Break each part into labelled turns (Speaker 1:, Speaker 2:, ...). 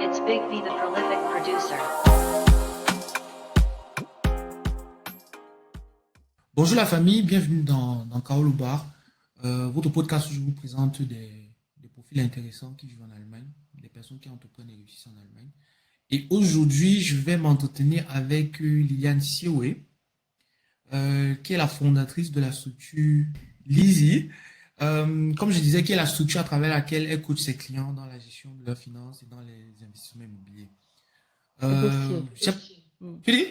Speaker 1: It's Big B, the prolific producer.
Speaker 2: Bonjour la famille, bienvenue dans Kaolo Bar, votre podcast où je vous présente des profils intéressants qui vivent en Allemagne, des personnes qui entreprennent et réussissent en Allemagne. Et aujourd'hui, je vais m'entretenir avec Liliane Sioé, qui est la fondatrice de la structure Lizzy. Comme je disais, qui est la structure à travers laquelle elle coach ses clients dans la gestion de leurs finances et dans les investissements immobiliers.
Speaker 3: Boursier.
Speaker 2: Je sais-
Speaker 3: Mm.
Speaker 2: Tu dis?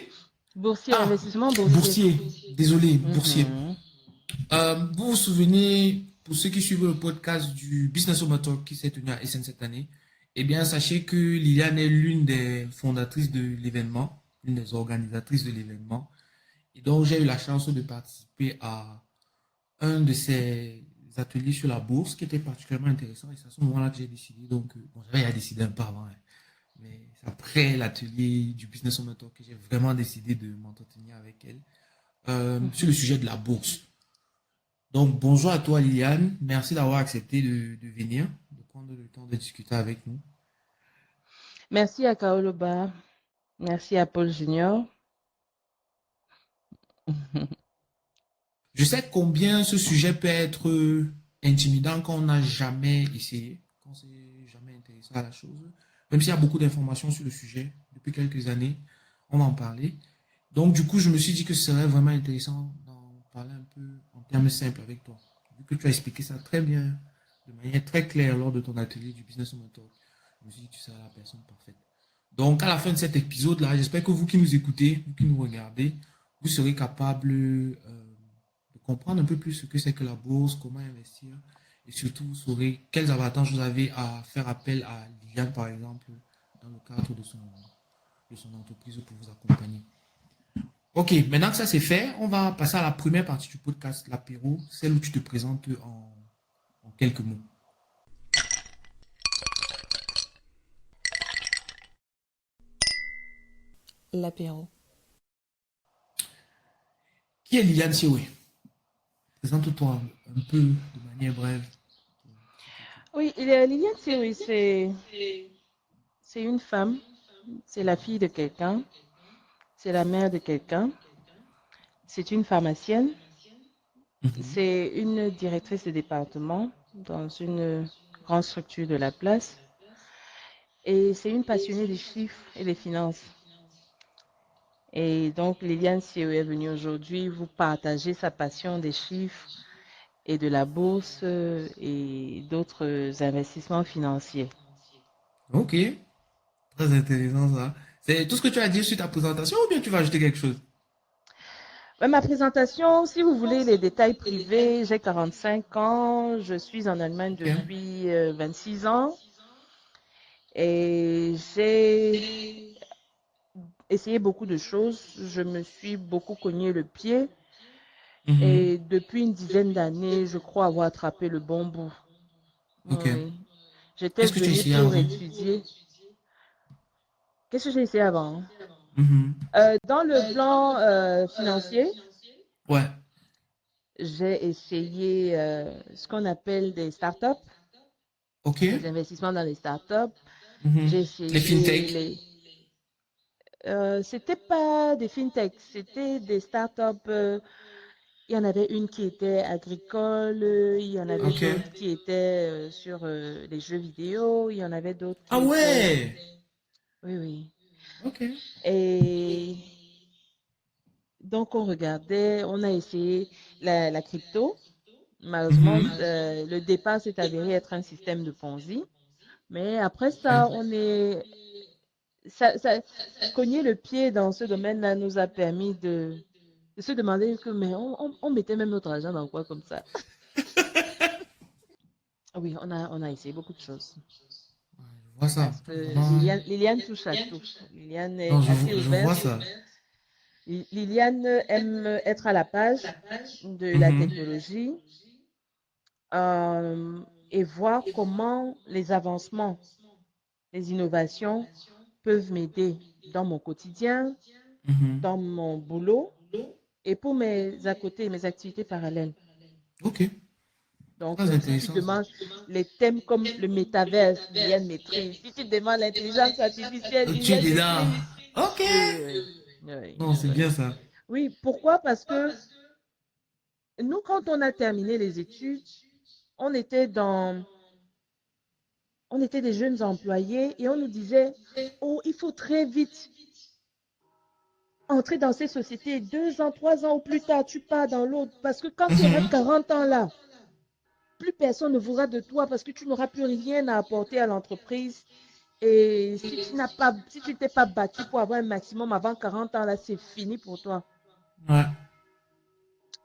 Speaker 3: Boursier,
Speaker 2: Ah,
Speaker 3: investissement boursier.
Speaker 2: boursier, désolé, boursier.
Speaker 3: Mhm.
Speaker 2: Vous vous souvenez, pour ceux qui suivent le podcast du Business Summer Talk qui s'est tenu à Essen cette année, eh bien, sachez que Liliane est l'une des fondatrices de l'événement, l'une des organisatrices de l'événement. Et donc, j'ai eu la chance de participer à un de ces ateliers sur la bourse qui était particulièrement intéressant. Et c'est à ce moment-là que j'ai décidé, donc, bon, j'avais déjà décidé un peu avant, hein, mais c'est après l'atelier du Business Summer Talk que j'ai vraiment décidé de m'entretenir avec elle sur le sujet de la bourse. Donc, bonjour à toi, Liliane. Merci d'avoir accepté de venir, de prendre le temps de discuter avec nous.
Speaker 3: Merci à Kaoloba. Merci à Paul Junior.
Speaker 2: Je sais combien ce sujet peut être intimidant quand on n'a jamais essayé, quand on ne s'est jamais intéressé à la chose. Même s'il y a beaucoup d'informations sur le sujet depuis quelques années, on va en parler. Donc, du coup, je me suis dit que ce serait vraiment intéressant d'en parler un peu en termes simples avec toi. Vu que tu as expliqué ça très bien, de manière très claire lors de ton atelier du Business Summer Talk, je me suis dit que tu serais la personne parfaite. Donc, à la fin de cet épisode-là, j'espère que vous qui nous écoutez, vous qui nous regardez, vous serez capable de comprendre un peu plus ce que c'est que la bourse, comment investir, et surtout, vous saurez quels avantages vous avez à faire appel à Liliane, par exemple, dans le cadre de son entreprise pour vous accompagner. Ok, maintenant que ça c'est fait, on va passer à la première partie du podcast, l'apéro, celle où tu te présentes en quelques mots.
Speaker 4: L'apéro.
Speaker 2: Qui est Liliane Sioé? Présente-toi un peu de manière brève.
Speaker 3: Oui, Liliane, oui, c'est une femme, c'est la fille de quelqu'un, c'est la mère de quelqu'un, c'est une pharmacienne,
Speaker 2: Mhm.
Speaker 3: c'est une directrice de département dans une grande structure de la place et c'est une passionnée des chiffres et des finances. Et donc, Liliane Sieu est venue aujourd'hui vous partager sa passion des chiffres et de la bourse et d'autres investissements financiers.
Speaker 2: Ok, très intéressant ça. C'est tout ce que tu as dit sur ta présentation ou bien tu vas ajouter quelque chose?
Speaker 3: Ma présentation, si vous voulez les détails privés, j'ai 45 ans, je suis en Allemagne
Speaker 2: Ok.
Speaker 3: depuis 26 ans et j'ai essayé beaucoup de choses. Je me suis beaucoup cogné le pied
Speaker 2: Mhm.
Speaker 3: et depuis une dizaine d'années, je crois avoir attrapé le bon bout.
Speaker 2: Ok.
Speaker 3: Oui. J'étais
Speaker 2: Qu'est-ce que tu as
Speaker 3: venue
Speaker 2: essayé
Speaker 3: pour
Speaker 2: avant?
Speaker 3: étudier. Qu'est-ce que j'ai essayé avant?
Speaker 2: Mhm.
Speaker 3: Dans le plan financier,
Speaker 2: Ouais.
Speaker 3: j'ai essayé ce qu'on appelle des startups,
Speaker 2: Ok.
Speaker 3: les investissements dans les startups.
Speaker 2: Mhm.
Speaker 3: J'ai
Speaker 2: Les
Speaker 3: essayé
Speaker 2: fintech.
Speaker 3: les. C'était pas des fintechs, c'était des startups. Il y en avait une qui était agricole, il y en avait
Speaker 2: Ok.
Speaker 3: d'autres qui étaient sur les jeux vidéo, il y en avait d'autres
Speaker 2: Ah
Speaker 3: qui étaient.
Speaker 2: ouais.
Speaker 3: Oui, oui.
Speaker 2: Ok.
Speaker 3: Et donc, on regardait, on a essayé la crypto. Malheureusement,
Speaker 2: Mhm.
Speaker 3: le départ s'est avéré être un système de Ponzi. Mais après ça, ça, cogner le pied dans ce domaine-là nous a permis de se demander que, mais on mettait même notre argent dans quoi comme ça? Oui, on a essayé beaucoup de choses.
Speaker 2: Je vois ça.
Speaker 3: Parce que
Speaker 2: Vraiment.
Speaker 3: Liliane touche à tout. Liliane
Speaker 2: Non,
Speaker 3: est assez
Speaker 2: je vois
Speaker 3: ouverte.
Speaker 2: ça.
Speaker 3: Liliane aime être à la page de la
Speaker 2: Mhm.
Speaker 3: technologie euh, et voir comment les avancements, les innovations peuvent m'aider dans mon quotidien,
Speaker 2: Mhm.
Speaker 3: dans mon boulot et pour mes à côté, mes activités parallèles.
Speaker 2: Ok.
Speaker 3: Donc,
Speaker 2: Très
Speaker 3: si tu
Speaker 2: intéressant ça.
Speaker 3: demandes les thèmes comme le métaverse, Liliane maîtrise. Si tu demandes l'intelligence artificielle,
Speaker 2: Tu es
Speaker 3: Liliane
Speaker 2: dedans.
Speaker 3: maîtrise.
Speaker 2: Ok.
Speaker 3: Oui, oui, oui. Oui,
Speaker 2: Non, c'est bien
Speaker 3: oui.
Speaker 2: ça.
Speaker 3: Oui, pourquoi? Parce que nous, quand on a terminé les études, on était dans, on était des jeunes employés et on nous disait, oh, il faut très vite entrer dans ces sociétés. 2 ans, 3 ans ou plus tard, tu pars dans l'autre. Parce que quand tu auras
Speaker 2: Mhm.
Speaker 3: 40 ans là, plus personne ne voudra de toi parce que tu n'auras plus rien à apporter à l'entreprise. Et si tu n'as pas, si tu t'es pas battu pour avoir un maximum avant 40 ans, là, c'est fini pour toi.
Speaker 2: Ouais.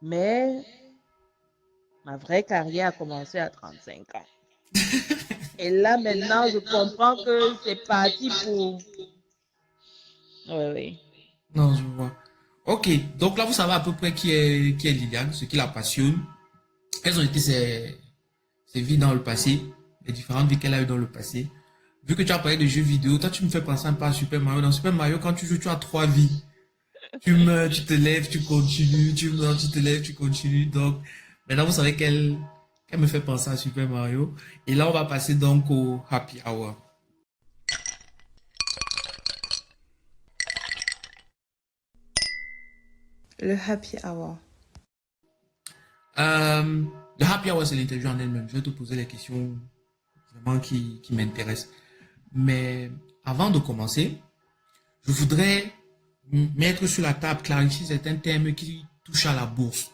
Speaker 3: Mais ma vraie carrière a commencé à 35 ans. Et là, maintenant, je comprends que c'est parti pour... Oui, oui.
Speaker 2: Non, je vois. Ok, donc là, vous savez à peu près qui est Liliane, ce qui la passionne. Quelles ont été ses vies dans le passé, les différentes vies qu'elle a eues dans le passé. Vu que tu as parlé de jeux vidéo, toi, tu me fais penser un peu à Super Mario. Dans Super Mario, quand tu joues, tu as 3 vies. Tu meurs, tu te lèves, tu continues, tu meurs, tu te lèves, tu continues. Donc, maintenant, vous savez qu'elle me fait penser à Super Mario. Et là, on va passer donc au Happy Hour.
Speaker 4: Le happy hour.
Speaker 2: Euh, le Happy Hour, c'est l'interview en elle-même. Je vais te poser les questions vraiment qui m'intéressent. Mais avant de commencer, je voudrais mettre sur la table, clarifier certains thèmes qui touchent à la bourse.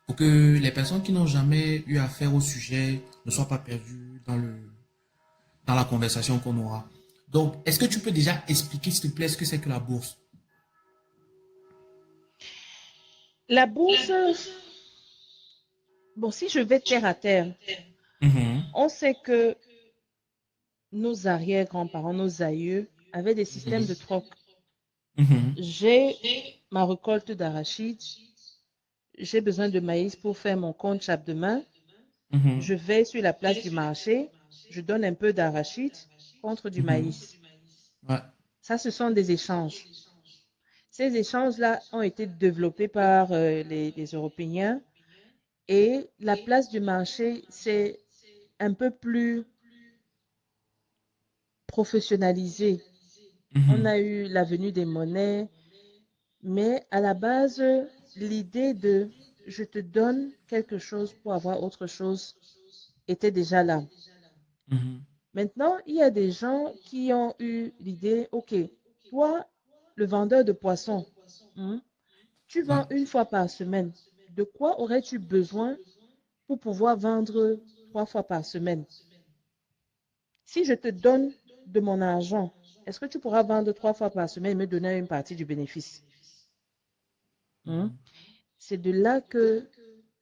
Speaker 2: Pour que les personnes qui n'ont jamais eu affaire au sujet ne soient pas perdues dans la conversation qu'on aura. Donc, est-ce que tu peux déjà expliquer, s'il te plaît, ce que c'est que la bourse?
Speaker 3: La bourse, bon, si je vais terre à terre,
Speaker 2: Mhm,
Speaker 3: on sait que nos arrière-grands-parents, nos aïeux avaient des systèmes de troc.
Speaker 2: mhm,
Speaker 3: J'ai ma récolte d'arachides, j'ai besoin de maïs pour faire mon compte chape demain.
Speaker 2: mhm,
Speaker 3: Je vais sur la place du marché, je donne un peu d'arachides contre du
Speaker 2: mhm.
Speaker 3: maïs.
Speaker 2: Ouais.
Speaker 3: Ça, ce sont des échanges. Ces échanges-là ont été développés par les Européens et la place du marché, c'est un peu plus professionnalisé. On
Speaker 2: Mhm,
Speaker 3: a eu la venue des monnaies, mais à la base, l'idée de je te donne quelque chose pour avoir autre chose était déjà là.
Speaker 2: mhm,
Speaker 3: Maintenant, il y a des gens qui ont eu l'idée, OK, toi, le vendeur de poissons, hein, tu
Speaker 2: ouais.
Speaker 3: vends une fois par semaine. De quoi aurais-tu besoin pour pouvoir vendre 3 fois par semaine? Si je te donne de mon argent, est-ce que tu pourras vendre 3 fois par semaine et me donner une partie du bénéfice? Hein?
Speaker 2: Mhm,
Speaker 3: C'est de là que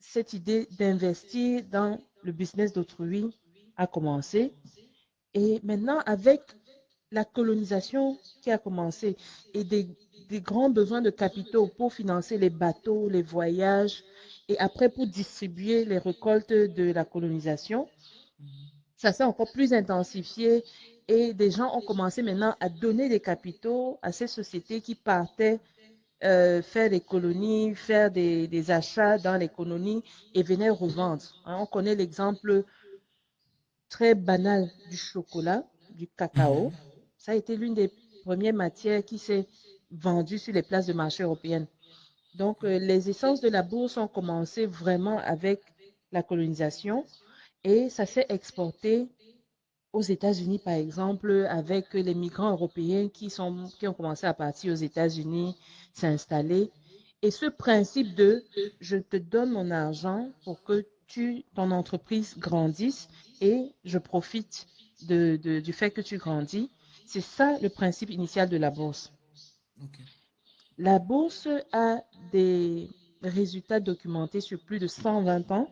Speaker 3: cette idée d'investir dans le business d'autrui a commencé. Et maintenant, avec la colonisation qui a commencé et des grands besoins de capitaux pour financer les bateaux, les voyages et après pour distribuer les récoltes de la colonisation, ça s'est encore plus intensifié et des gens ont commencé maintenant à donner des capitaux à ces sociétés qui partaient faire des colonies, faire des achats dans les colonies et venaient revendre. Hein, on connaît l'exemple très banal du chocolat, du cacao.
Speaker 2: mhm,
Speaker 3: Ça a été l'une des premières matières qui s'est vendue sur les places de marché européennes. Donc, les essences de la bourse ont commencé vraiment avec la colonisation et ça s'est exporté aux États-Unis, par exemple, avec les migrants européens qui ont commencé à partir aux États-Unis, s'installer. Et ce principe de je te donne mon argent pour que ton entreprise grandisse et je profite du fait que tu grandis, c'est ça le principe initial de la bourse.
Speaker 2: ok.
Speaker 3: La bourse a des résultats documentés sur plus de 120 ans.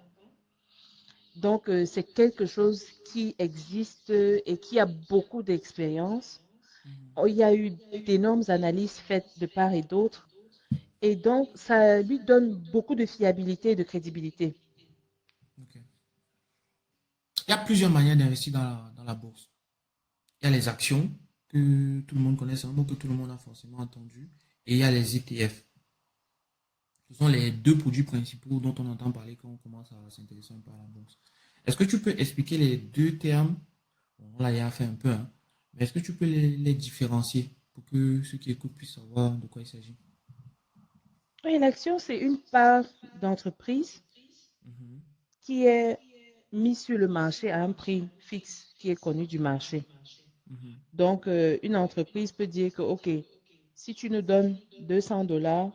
Speaker 3: Donc, c'est quelque chose qui existe et qui a beaucoup d'expérience.
Speaker 2: Mhm,
Speaker 3: Il y a eu d'énormes analyses faites de part et d'autre. Et donc, ça lui donne beaucoup de fiabilité et de crédibilité.
Speaker 2: ok. Il y a plusieurs manières d'investir dans la bourse. Il y a les actions que tout le monde connaît, c'est un mot que tout le monde a forcément entendu. Et il y a les ETF. Ce sont les deux produits principaux dont on entend parler quand on commence à s'intéresser un peu à la bourse. Est-ce que tu peux expliquer les deux termes? Bon, on l'a déjà fait un peu, hein, mais est-ce que tu peux les différencier pour que ceux qui écoutent puissent savoir de quoi il s'agit?
Speaker 3: Oui, l'action, c'est une part d'entreprise
Speaker 2: Mhm,
Speaker 3: qui est mise sur le marché à un prix fixe qui est connu du marché.
Speaker 2: mhm,
Speaker 3: Donc, une entreprise peut dire que, OK, si tu nous donnes 200 dollars,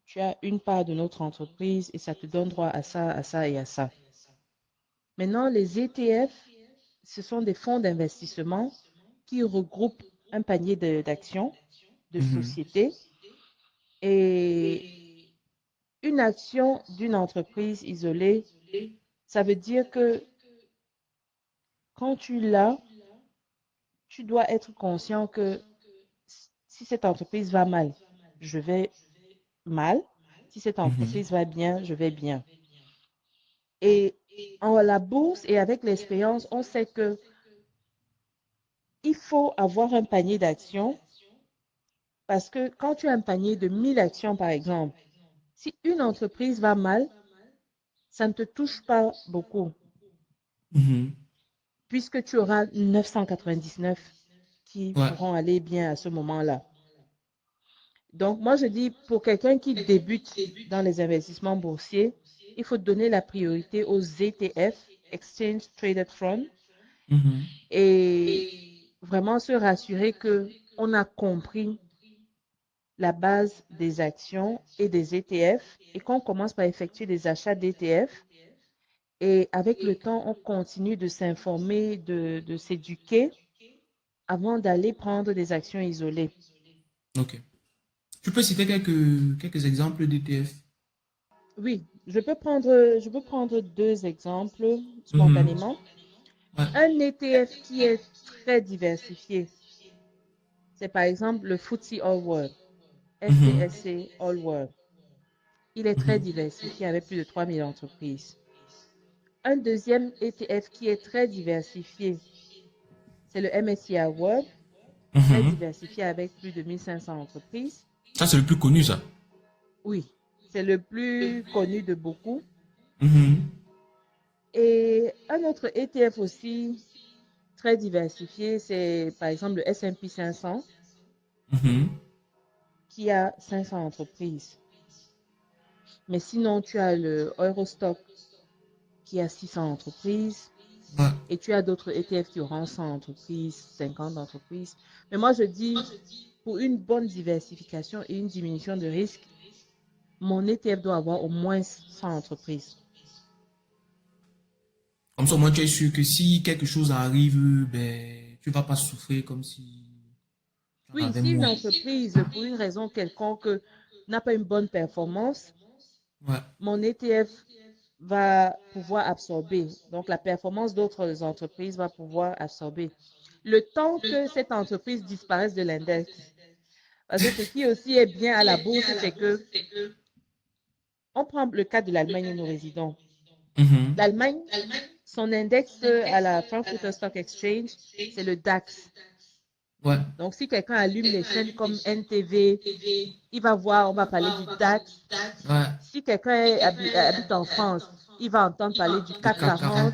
Speaker 3: tu as une part de notre entreprise et ça te donne droit à ça et à ça. Maintenant, les ETF, ce sont des fonds d'investissement qui regroupent un panier d'actions, de
Speaker 2: mhm,
Speaker 3: sociétés. Et une action d'une entreprise isolée, ça veut dire que quand tu l'as, tu dois être conscient que si cette entreprise va mal, je vais mal. Si cette
Speaker 2: mhm.
Speaker 3: entreprise va bien, je vais bien. Et en la bourse et avec l'expérience, on sait que il faut avoir un panier d'actions parce que quand tu as un panier de 1000 actions, par exemple, si une entreprise va mal, ça ne te touche pas beaucoup
Speaker 2: Mhm.
Speaker 3: puisque tu auras 999 qui
Speaker 2: Ouais.
Speaker 3: pourront aller bien à ce moment-là. Donc, moi, je dis, pour quelqu'un qui débute dans les investissements boursiers, il faut donner la priorité aux ETF, Exchange Traded Fund,
Speaker 2: Mhm.
Speaker 3: et vraiment se rassurer que on a compris la base des actions et des ETF et qu'on commence par effectuer des achats d'ETF. Et avec le temps, on continue de s'informer, de s'éduquer avant d'aller prendre des actions isolées.
Speaker 2: Ok. Tu peux citer quelques exemples d'ETF?
Speaker 3: Oui, je peux prendre deux exemples
Speaker 2: Mhm.
Speaker 3: spontanément.
Speaker 2: Ouais.
Speaker 3: Un ETF qui est très diversifié, c'est par exemple le FTSE All World,
Speaker 2: Mhm.
Speaker 3: FTSE All World. Il est très
Speaker 2: Mhm.
Speaker 3: diversifié avec plus de 3000 entreprises. Un deuxième ETF qui est très diversifié, c'est le MSCI World, très
Speaker 2: Mhm.
Speaker 3: diversifié avec plus de 1500 entreprises.
Speaker 2: Ça, c'est le plus connu, ça.
Speaker 3: Oui, c'est le plus connu de beaucoup.
Speaker 2: Mhm.
Speaker 3: Et un autre ETF aussi très diversifié, c'est par exemple le S&P 500
Speaker 2: Mhm.
Speaker 3: qui a 500 entreprises. Mais sinon, tu as le Eurostock qui a 600 entreprises
Speaker 2: Ouais.
Speaker 3: et tu as d'autres ETF qui auront 100 entreprises, 50 entreprises. Mais moi, je dis, pour une bonne diversification et une diminution de risque, mon ETF doit avoir au moins 100 entreprises.
Speaker 2: Comme ça, au moins, tu es sûr que si quelque chose arrive, ben, tu vas pas souffrir comme si tu en
Speaker 3: Oui,
Speaker 2: avais
Speaker 3: si une
Speaker 2: moins.
Speaker 3: entreprise, pour une raison quelconque, n'a pas une bonne performance,
Speaker 2: Ouais.
Speaker 3: mon ETF va pouvoir absorber. Donc, la performance d'autres entreprises va pouvoir absorber. Le temps que cette entreprise disparaisse de l'index. Parce que ce qui aussi est bien à la bourse, c'est que on prend le cas de l'Allemagne où nous résidons.
Speaker 2: Mhm.
Speaker 3: L'Allemagne, son index à la Frankfurter Stock Exchange, c'est le DAX.
Speaker 2: Ouais.
Speaker 3: Donc, si quelqu'un allume les chaînes comme NTV, il va voir, on va parler du DAX.
Speaker 2: Ouais.
Speaker 3: Si quelqu'un habite en France, il va entendre parler du
Speaker 2: Du
Speaker 3: CAC
Speaker 2: CAC 40.
Speaker 3: 40.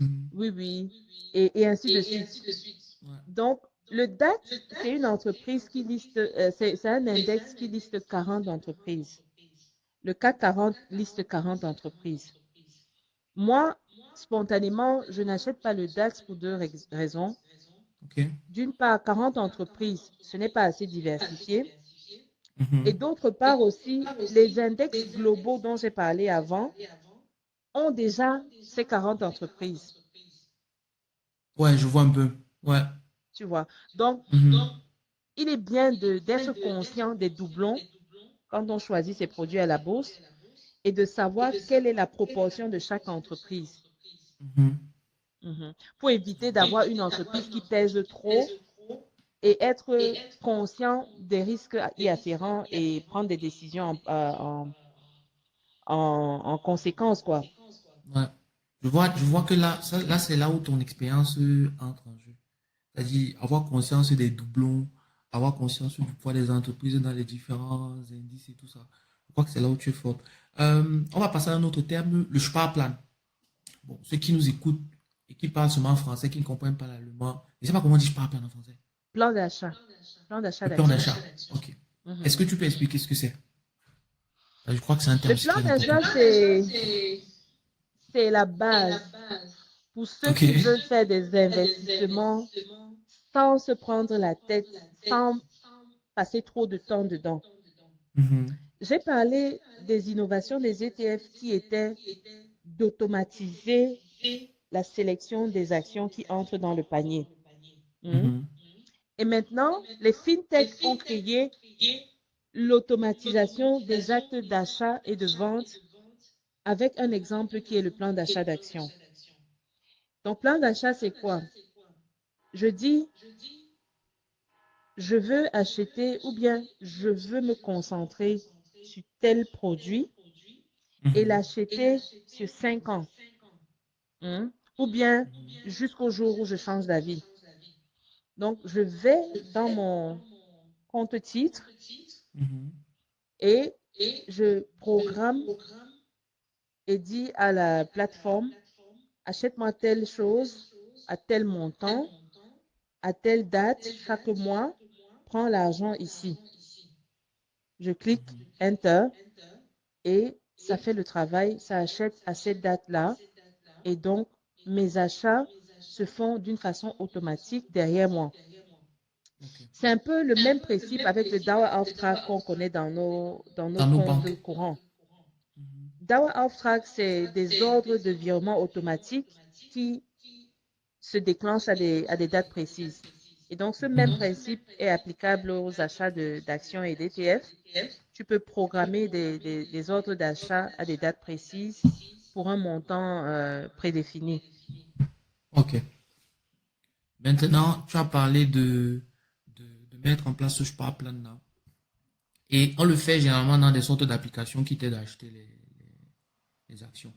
Speaker 2: Mhm.
Speaker 3: Oui, oui, et ainsi de suite.
Speaker 2: Ouais.
Speaker 3: Donc, le DAX, c'est une entreprise qui liste, c'est un index qui liste 40 entreprises. Le CAC 40 liste 40 entreprises. Moi, spontanément, je n'achète pas le DAX pour deux raisons.
Speaker 2: Ok.
Speaker 3: D'une part, 40 entreprises, ce n'est pas assez diversifié. Et
Speaker 2: Mhm.
Speaker 3: d'autre part aussi, les index globaux dont j'ai parlé avant ont déjà ces 40 entreprises,
Speaker 2: Ouais, je vois un peu. Ouais.
Speaker 3: tu vois. Donc,
Speaker 2: Mhm.
Speaker 3: il est bien d'être conscient des doublons quand on choisit ses produits à la bourse et de savoir quelle est la proportion de chaque entreprise.
Speaker 2: Mhm.
Speaker 3: Pour éviter d'avoir une entreprise qui pèse trop et être conscient des risques y afférents et prendre des décisions en conséquence, quoi.
Speaker 2: Ouais. Je vois que là, là, c'est là où ton expérience entre en jeu. C'est-à-dire avoir conscience des doublons, avoir conscience du poids des entreprises dans les différents indices et tout ça. Je crois que c'est là où tu es forte. On va passer à un autre terme, le Sparplan. Bon, ceux qui nous écoutent et qui parlent seulement français, qui ne comprennent pas l'allemand, je ne sais pas comment on dit Sparplan en français.
Speaker 3: Plan d'achat. Plan d'achat
Speaker 2: Le plan
Speaker 3: d'action.
Speaker 2: d'achat. Ok.
Speaker 3: Mhm.
Speaker 2: Est-ce que tu peux expliquer ce que c'est? Je crois que c'est un
Speaker 3: Le
Speaker 2: terme
Speaker 3: plan
Speaker 2: très
Speaker 3: d'achat,
Speaker 2: important.
Speaker 3: c'est la base pour ceux
Speaker 2: Ok.
Speaker 3: qui veulent faire des investissements sans se prendre la tête, sans passer trop de temps dedans.
Speaker 2: Mhm.
Speaker 3: J'ai parlé des innovations des ETF qui étaient d'automatiser la sélection des actions qui entrent dans le panier. Mhm.
Speaker 2: Mhm.
Speaker 3: Et maintenant, les fintechs ont créé l'automatisation des actes d'achat et de vente avec un exemple qui est le plan d'achat d'action. Donc, plan d'achat, c'est quoi? Je dis, je veux acheter ou bien je veux me concentrer sur tel produit et
Speaker 2: Mhm.
Speaker 3: l'acheter sur 5 ans, hein, ou bien
Speaker 2: Mhm.
Speaker 3: jusqu'au jour où je change d'avis. Donc, je vais dans mon compte titre
Speaker 2: Mhm.
Speaker 3: et je programme et dis à la plateforme, achète-moi telle chose à tel montant, à telle date, chaque mois, prends l'argent ici. Je clique
Speaker 2: Mhm.
Speaker 3: Enter et ça fait le travail, ça achète à cette date-là. Et donc, mes achats se font d'une façon automatique derrière moi.
Speaker 2: Ok.
Speaker 3: C'est un peu le même principe avec le Dauerauftrag qu'on connaît dans nos
Speaker 2: Dans nos
Speaker 3: comptes
Speaker 2: banques.
Speaker 3: courants.
Speaker 2: Mhm.
Speaker 3: Dauerauftrag, c'est des ordres de virement automatiques qui se déclenchent à des dates précises. Et donc, ce même
Speaker 2: Mhm.
Speaker 3: principe est applicable aux achats d'actions et d'ETF. Tu peux programmer des ordres d'achat à des dates précises pour un montant prédéfini.
Speaker 2: Ok. Maintenant, tu as parlé de mettre en place ce Sparplan là. Et on le fait généralement dans des sortes d'applications qui t'aident à acheter les actions.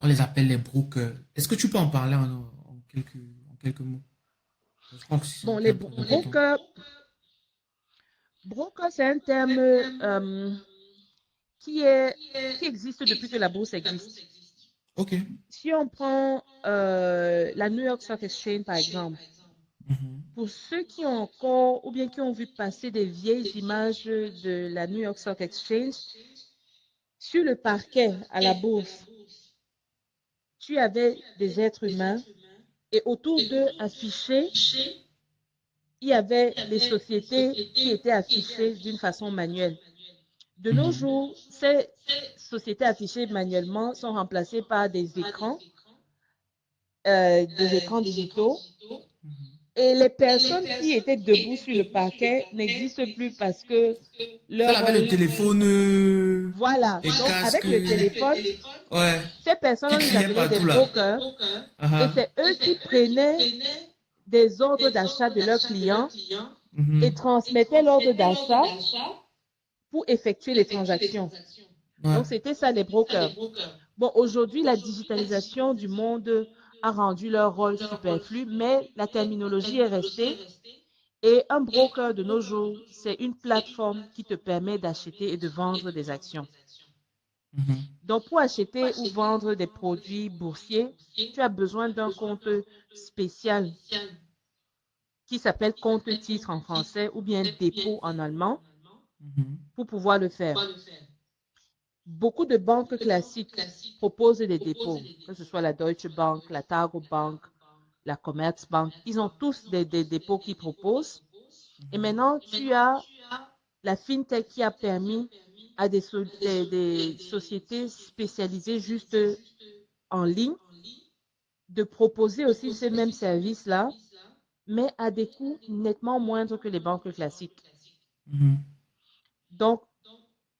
Speaker 2: On les appelle les brokers. Est-ce que tu peux en parler en quelques mots? Je crois que c'est un
Speaker 3: Bon, les
Speaker 2: terme très important.
Speaker 3: brokers, c'est un terme qui qui existe depuis que la bourse existe.
Speaker 2: Ok.
Speaker 3: Si on prend la New York Stock Exchange, par exemple,
Speaker 2: Mhm.
Speaker 3: pour ceux qui ont encore ou bien qui ont vu passer des vieilles images de la New York Stock Exchange, sur le parquet à la bourse, tu avais des êtres humains et autour d'eux affichés, il y avait les sociétés qui étaient affichées d'une façon manuelle. De nos
Speaker 2: Mhm.
Speaker 3: jours, ces sociétés affichées manuellement sont remplacées par des écrans digitaux.
Speaker 2: Mhm.
Speaker 3: Et les personnes qui étaient debout sur le parquet n'existent plus parce que
Speaker 2: Celle
Speaker 3: leur
Speaker 2: avec le
Speaker 3: rôle...
Speaker 2: téléphone
Speaker 3: Voilà.
Speaker 2: et
Speaker 3: Donc,
Speaker 2: casque.
Speaker 3: avec le téléphone,
Speaker 2: Ouais.
Speaker 3: ces personnes,
Speaker 2: Qui
Speaker 3: on les
Speaker 2: criait
Speaker 3: appelait des
Speaker 2: partout là.
Speaker 3: brokers. Et
Speaker 2: Ah
Speaker 3: c'est eux qui prenaient des ordres d'achat de leurs clients et
Speaker 2: mhm.
Speaker 3: transmettaient l'ordre d'achat pour effectuer les transactions.
Speaker 2: Ouais.
Speaker 3: Donc, c'était ça les brokers. Bon, aujourd'hui, la digitalisation du monde a rendu leur rôle superflu, mais la terminologie est restée. Et un broker de nos jours, c'est une plateforme qui te permet d'acheter et de vendre des actions.
Speaker 2: Mhm.
Speaker 3: Donc, pour acheter ou vendre des produits boursiers, tu as besoin d'un compte spécial qui s'appelle compte titre en français ou bien dépôt en allemand
Speaker 2: Mhm.
Speaker 3: pour pouvoir le faire. Beaucoup de banques classiques proposent des dépôts, que ce soit la Deutsche Bank, la Targo Bank, la Commerzbank. Ils ont tous des dépôts qu'ils proposent. Et maintenant, tu as la fintech qui a permis à des sociétés spécialisées juste en ligne de proposer aussi ces mêmes services-là, mais à des coûts nettement moindres que les banques classiques.
Speaker 2: Mhm.
Speaker 3: Donc,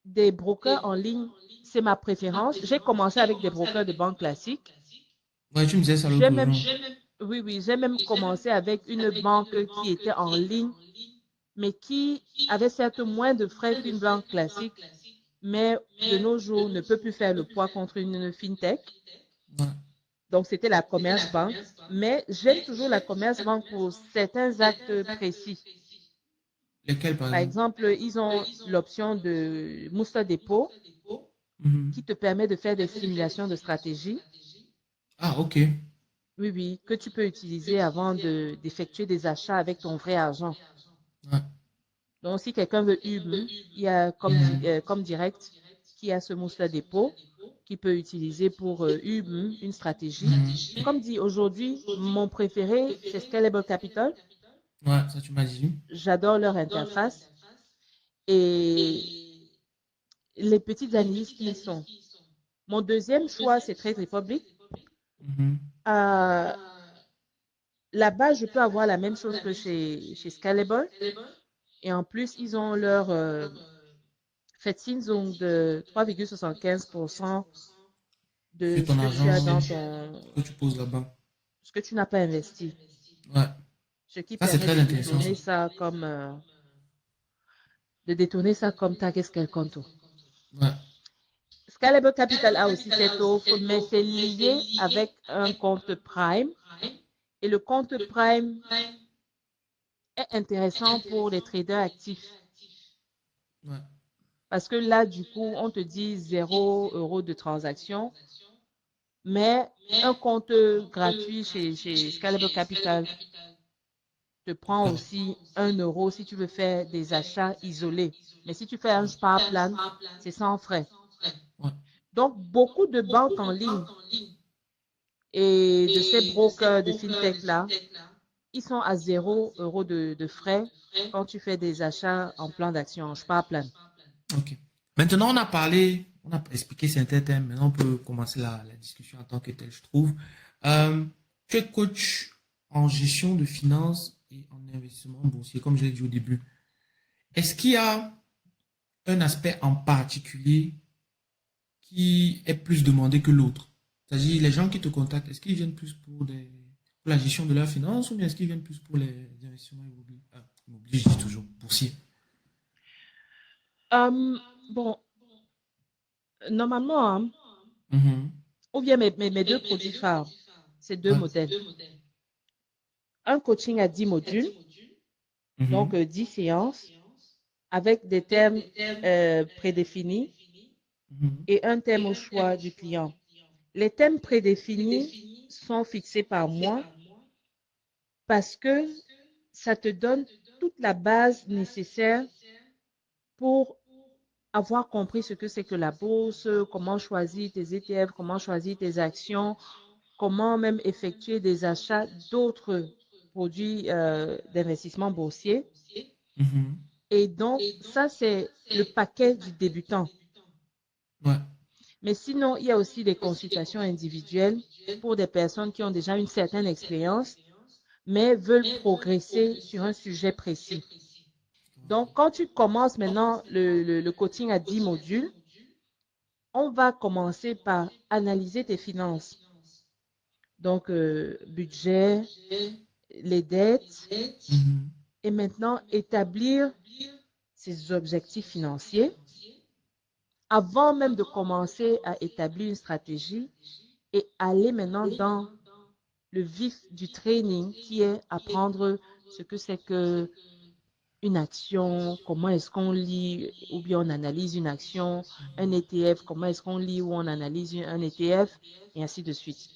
Speaker 3: des brokers en ligne, c'est ma préférence. J'ai commencé avec des brokers de banque classiques.
Speaker 2: Ouais, tu me disais ça
Speaker 3: J'ai
Speaker 2: l'autre
Speaker 3: même,
Speaker 2: jour.
Speaker 3: oui, oui, j'ai même commencé avec une banque qui était en ligne, mais qui avait certes moins de frais qu'une banque classique, mais de nos jours ne peut plus faire le poids contre une fintech.
Speaker 2: Ouais.
Speaker 3: Donc, c'était la Commerzbank. Mais j'aime toujours la Commerzbank pour certains actes précis.
Speaker 2: Lesquels, par
Speaker 3: Par
Speaker 2: exemple?
Speaker 3: exemple, ils ont l'option de Muster Depot
Speaker 2: Mhm.
Speaker 3: qui te permet de faire des simulations de stratégie.
Speaker 2: Ah, ok.
Speaker 3: Oui, oui, que tu peux utiliser avant d'effectuer des achats avec ton vrai argent.
Speaker 2: Ouais.
Speaker 3: Donc, si quelqu'un veut Uber, il y a comme direct qui a ce Muster Depot qui peut utiliser pour Uber une stratégie.
Speaker 2: Mhm.
Speaker 3: Comme dit aujourd'hui, mon préféré, c'est Scalable Capital.
Speaker 2: Ouais, ça tu m'as dit.
Speaker 3: J'adore leur interface et les petites analyses qui y sont. Mon deuxième choix, c'est Trade Republic.
Speaker 2: Mhm.
Speaker 3: Euh, Là-bas, je peux avoir la même chose que chez Scalable. Et en plus, ils ont leur FED Zone de 3,75% de
Speaker 2: Sur
Speaker 3: ce
Speaker 2: ton
Speaker 3: que tu
Speaker 2: argent
Speaker 3: as dans ton,
Speaker 2: que tu poses là-bas.
Speaker 3: ce que tu n'as pas investi.
Speaker 2: Ouais.
Speaker 3: Ce qui
Speaker 2: Ça, c'est
Speaker 3: permet
Speaker 2: très intéressant, ça.
Speaker 3: de détourner ça comme Tages quel compte.
Speaker 2: Ouais.
Speaker 3: Scalable Capital a aussi cette offre, mais c'est lié avec un compte Prime. Et le compte Prime est intéressant pour les traders actifs.
Speaker 2: Ouais.
Speaker 3: Parce que là, du coup, on te dit 0 € de transaction, mais un compte gratuit chez Scalable Capital te prend
Speaker 2: D'accord.
Speaker 3: aussi 1 € si tu veux faire des achats isolés. Mais si tu fais un spar plan, c'est sans frais.
Speaker 2: Ouais.
Speaker 3: Donc, beaucoup de banques en ligne et de ces brokers de fintech-là, ils sont à 0 € de frais quand tu fais des achats en plan d'action, en spar plan.
Speaker 2: Ok. Maintenant, on a expliqué certains thèmes. Maintenant, on peut commencer la discussion en tant que telle, je trouve. Euh, Tu es coach en gestion de finances et en investissement boursier, comme je l'ai dit au début. Est-ce qu'il y a un aspect en particulier qui est plus demandé que l'autre? C'est-à-dire, les gens qui te contactent, est-ce qu'ils viennent plus pour la gestion de leurs finances ou bien est-ce qu'ils viennent plus pour les investissements immobiliers? Immobilier, je dis toujours, boursier.
Speaker 3: Bon, normalement, hein,
Speaker 2: Mhm.
Speaker 3: ou bien mes deux produits phares, c'est deux
Speaker 2: Ouais.
Speaker 3: modèles. Un coaching à 10 modules, donc
Speaker 2: Mhm.
Speaker 3: 10 séances, avec des thèmes prédéfinis
Speaker 2: Mhm.
Speaker 3: et un thème au choix du client. Les thèmes prédéfinis sont fixés par moi parce que ça te donne toute la base nécessaire pour avoir compris ce que c'est que la bourse, comment choisir tes ETF, comment choisir tes actions, comment même effectuer des achats d'autres produits d'investissement boursier.
Speaker 2: Mhm.
Speaker 3: Et donc, ça, c'est le paquet du débutant.
Speaker 2: Ouais.
Speaker 3: Mais sinon, il y a aussi des consultations individuelles pour des personnes qui ont déjà une certaine expérience, mais veulent progresser sur un sujet précis. Donc, quand tu commences maintenant le coaching à 10 modules, on va commencer par analyser tes finances. Donc, budget, les dettes,
Speaker 2: Mhm.
Speaker 3: et maintenant établir ses objectifs financiers avant même de commencer à établir une stratégie et aller maintenant dans le vif du training qui est apprendre ce que c'est que une action, comment est-ce qu'on lit ou bien on analyse une action, un ETF, comment est-ce qu'on lit ou on analyse un ETF, et ainsi de suite.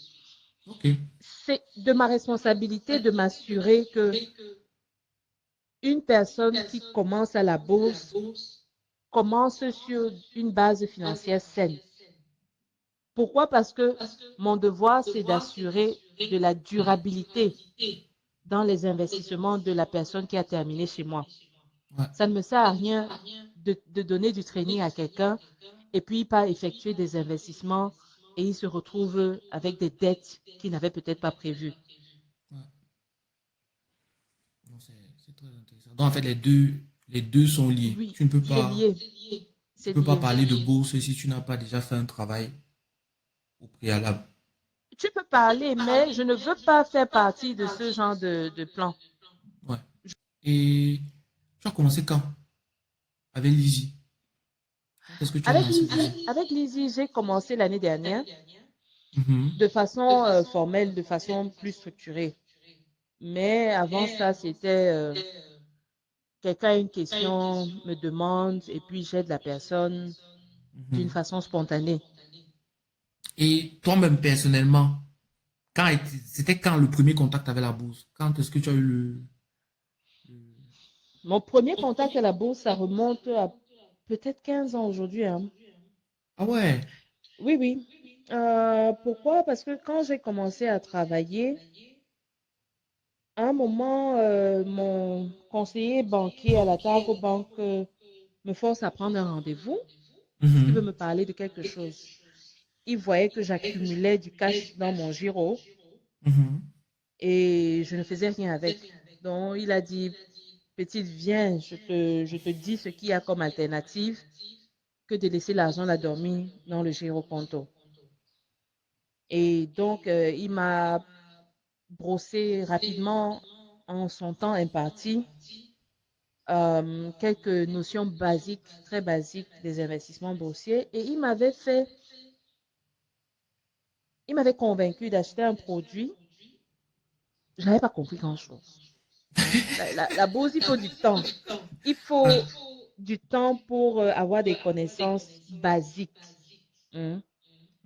Speaker 2: Ok.
Speaker 3: C'est de ma responsabilité de m'assurer que une personne qui commence à la bourse commence sur une base financière saine. Pourquoi? Parce que mon devoir, c'est d'assurer de la durabilité dans les investissements de la personne qui a terminé chez moi.
Speaker 2: Ouais.
Speaker 3: Ça ne me sert à rien de donner du training à quelqu'un et puis pas effectuer des investissements et il se retrouve avec des dettes qu'il n'avait peut-être pas prévues.
Speaker 2: Ouais. Non, c'est très intéressant. Donc, en fait, les deux sont liés.
Speaker 3: Oui,
Speaker 2: Tu ne peux
Speaker 3: c'est
Speaker 2: pas,
Speaker 3: lié.
Speaker 2: tu
Speaker 3: C'est
Speaker 2: peux pas
Speaker 3: lié.
Speaker 2: parler de bourse si tu n'as pas déjà fait un travail au préalable.
Speaker 3: Tu peux parler, mais je ne veux pas faire partie de ce genre de plan.
Speaker 2: Ouais. Et tu as commencé quand? Avec Lizzie. Quand est-ce que tu as lancé Lizzie?
Speaker 3: Avec Lizzie, j'ai commencé l'année dernière
Speaker 2: Mhm.
Speaker 3: de façon formelle, de façon plus structurée. Mais avant ça, c'était quelqu'un a une question, me demande, et puis j'aide la personne d'une
Speaker 2: Mhm.
Speaker 3: façon spontanée.
Speaker 2: Et toi-même, personnellement, c'était quand le premier contact avec la bourse? Quand est-ce que tu as eu le-
Speaker 3: Mon premier contact à la bourse, ça remonte à peut-être 15 ans aujourd'hui, hein.
Speaker 2: Ah ouais.
Speaker 3: Oui, oui. Pourquoi? Parce que quand j'ai commencé à travailler, à un moment, mon conseiller banquier à la Targo Bank me force à prendre un rendez-vous parce qu'il veut
Speaker 2: Mhm.
Speaker 3: me parler de quelque chose. Il voyait que j'accumulais du cash dans mon giro
Speaker 2: Mhm.
Speaker 3: et je ne faisais rien avec. Donc, il a dit, petite, viens, je te dis ce qu'il y a comme alternative que de laisser l'argent là dormir dans le giro compto. Et donc, il m'a brossé rapidement en son temps imparti quelques notions basiques, très basiques des investissements boursiers et il m'avait convaincu d'acheter un produit. Je n'avais pas compris grand-chose, hein. La bourse, il faut du temps. Il
Speaker 2: Ouais.
Speaker 3: faut du temps pour avoir des connaissances basiques, hein.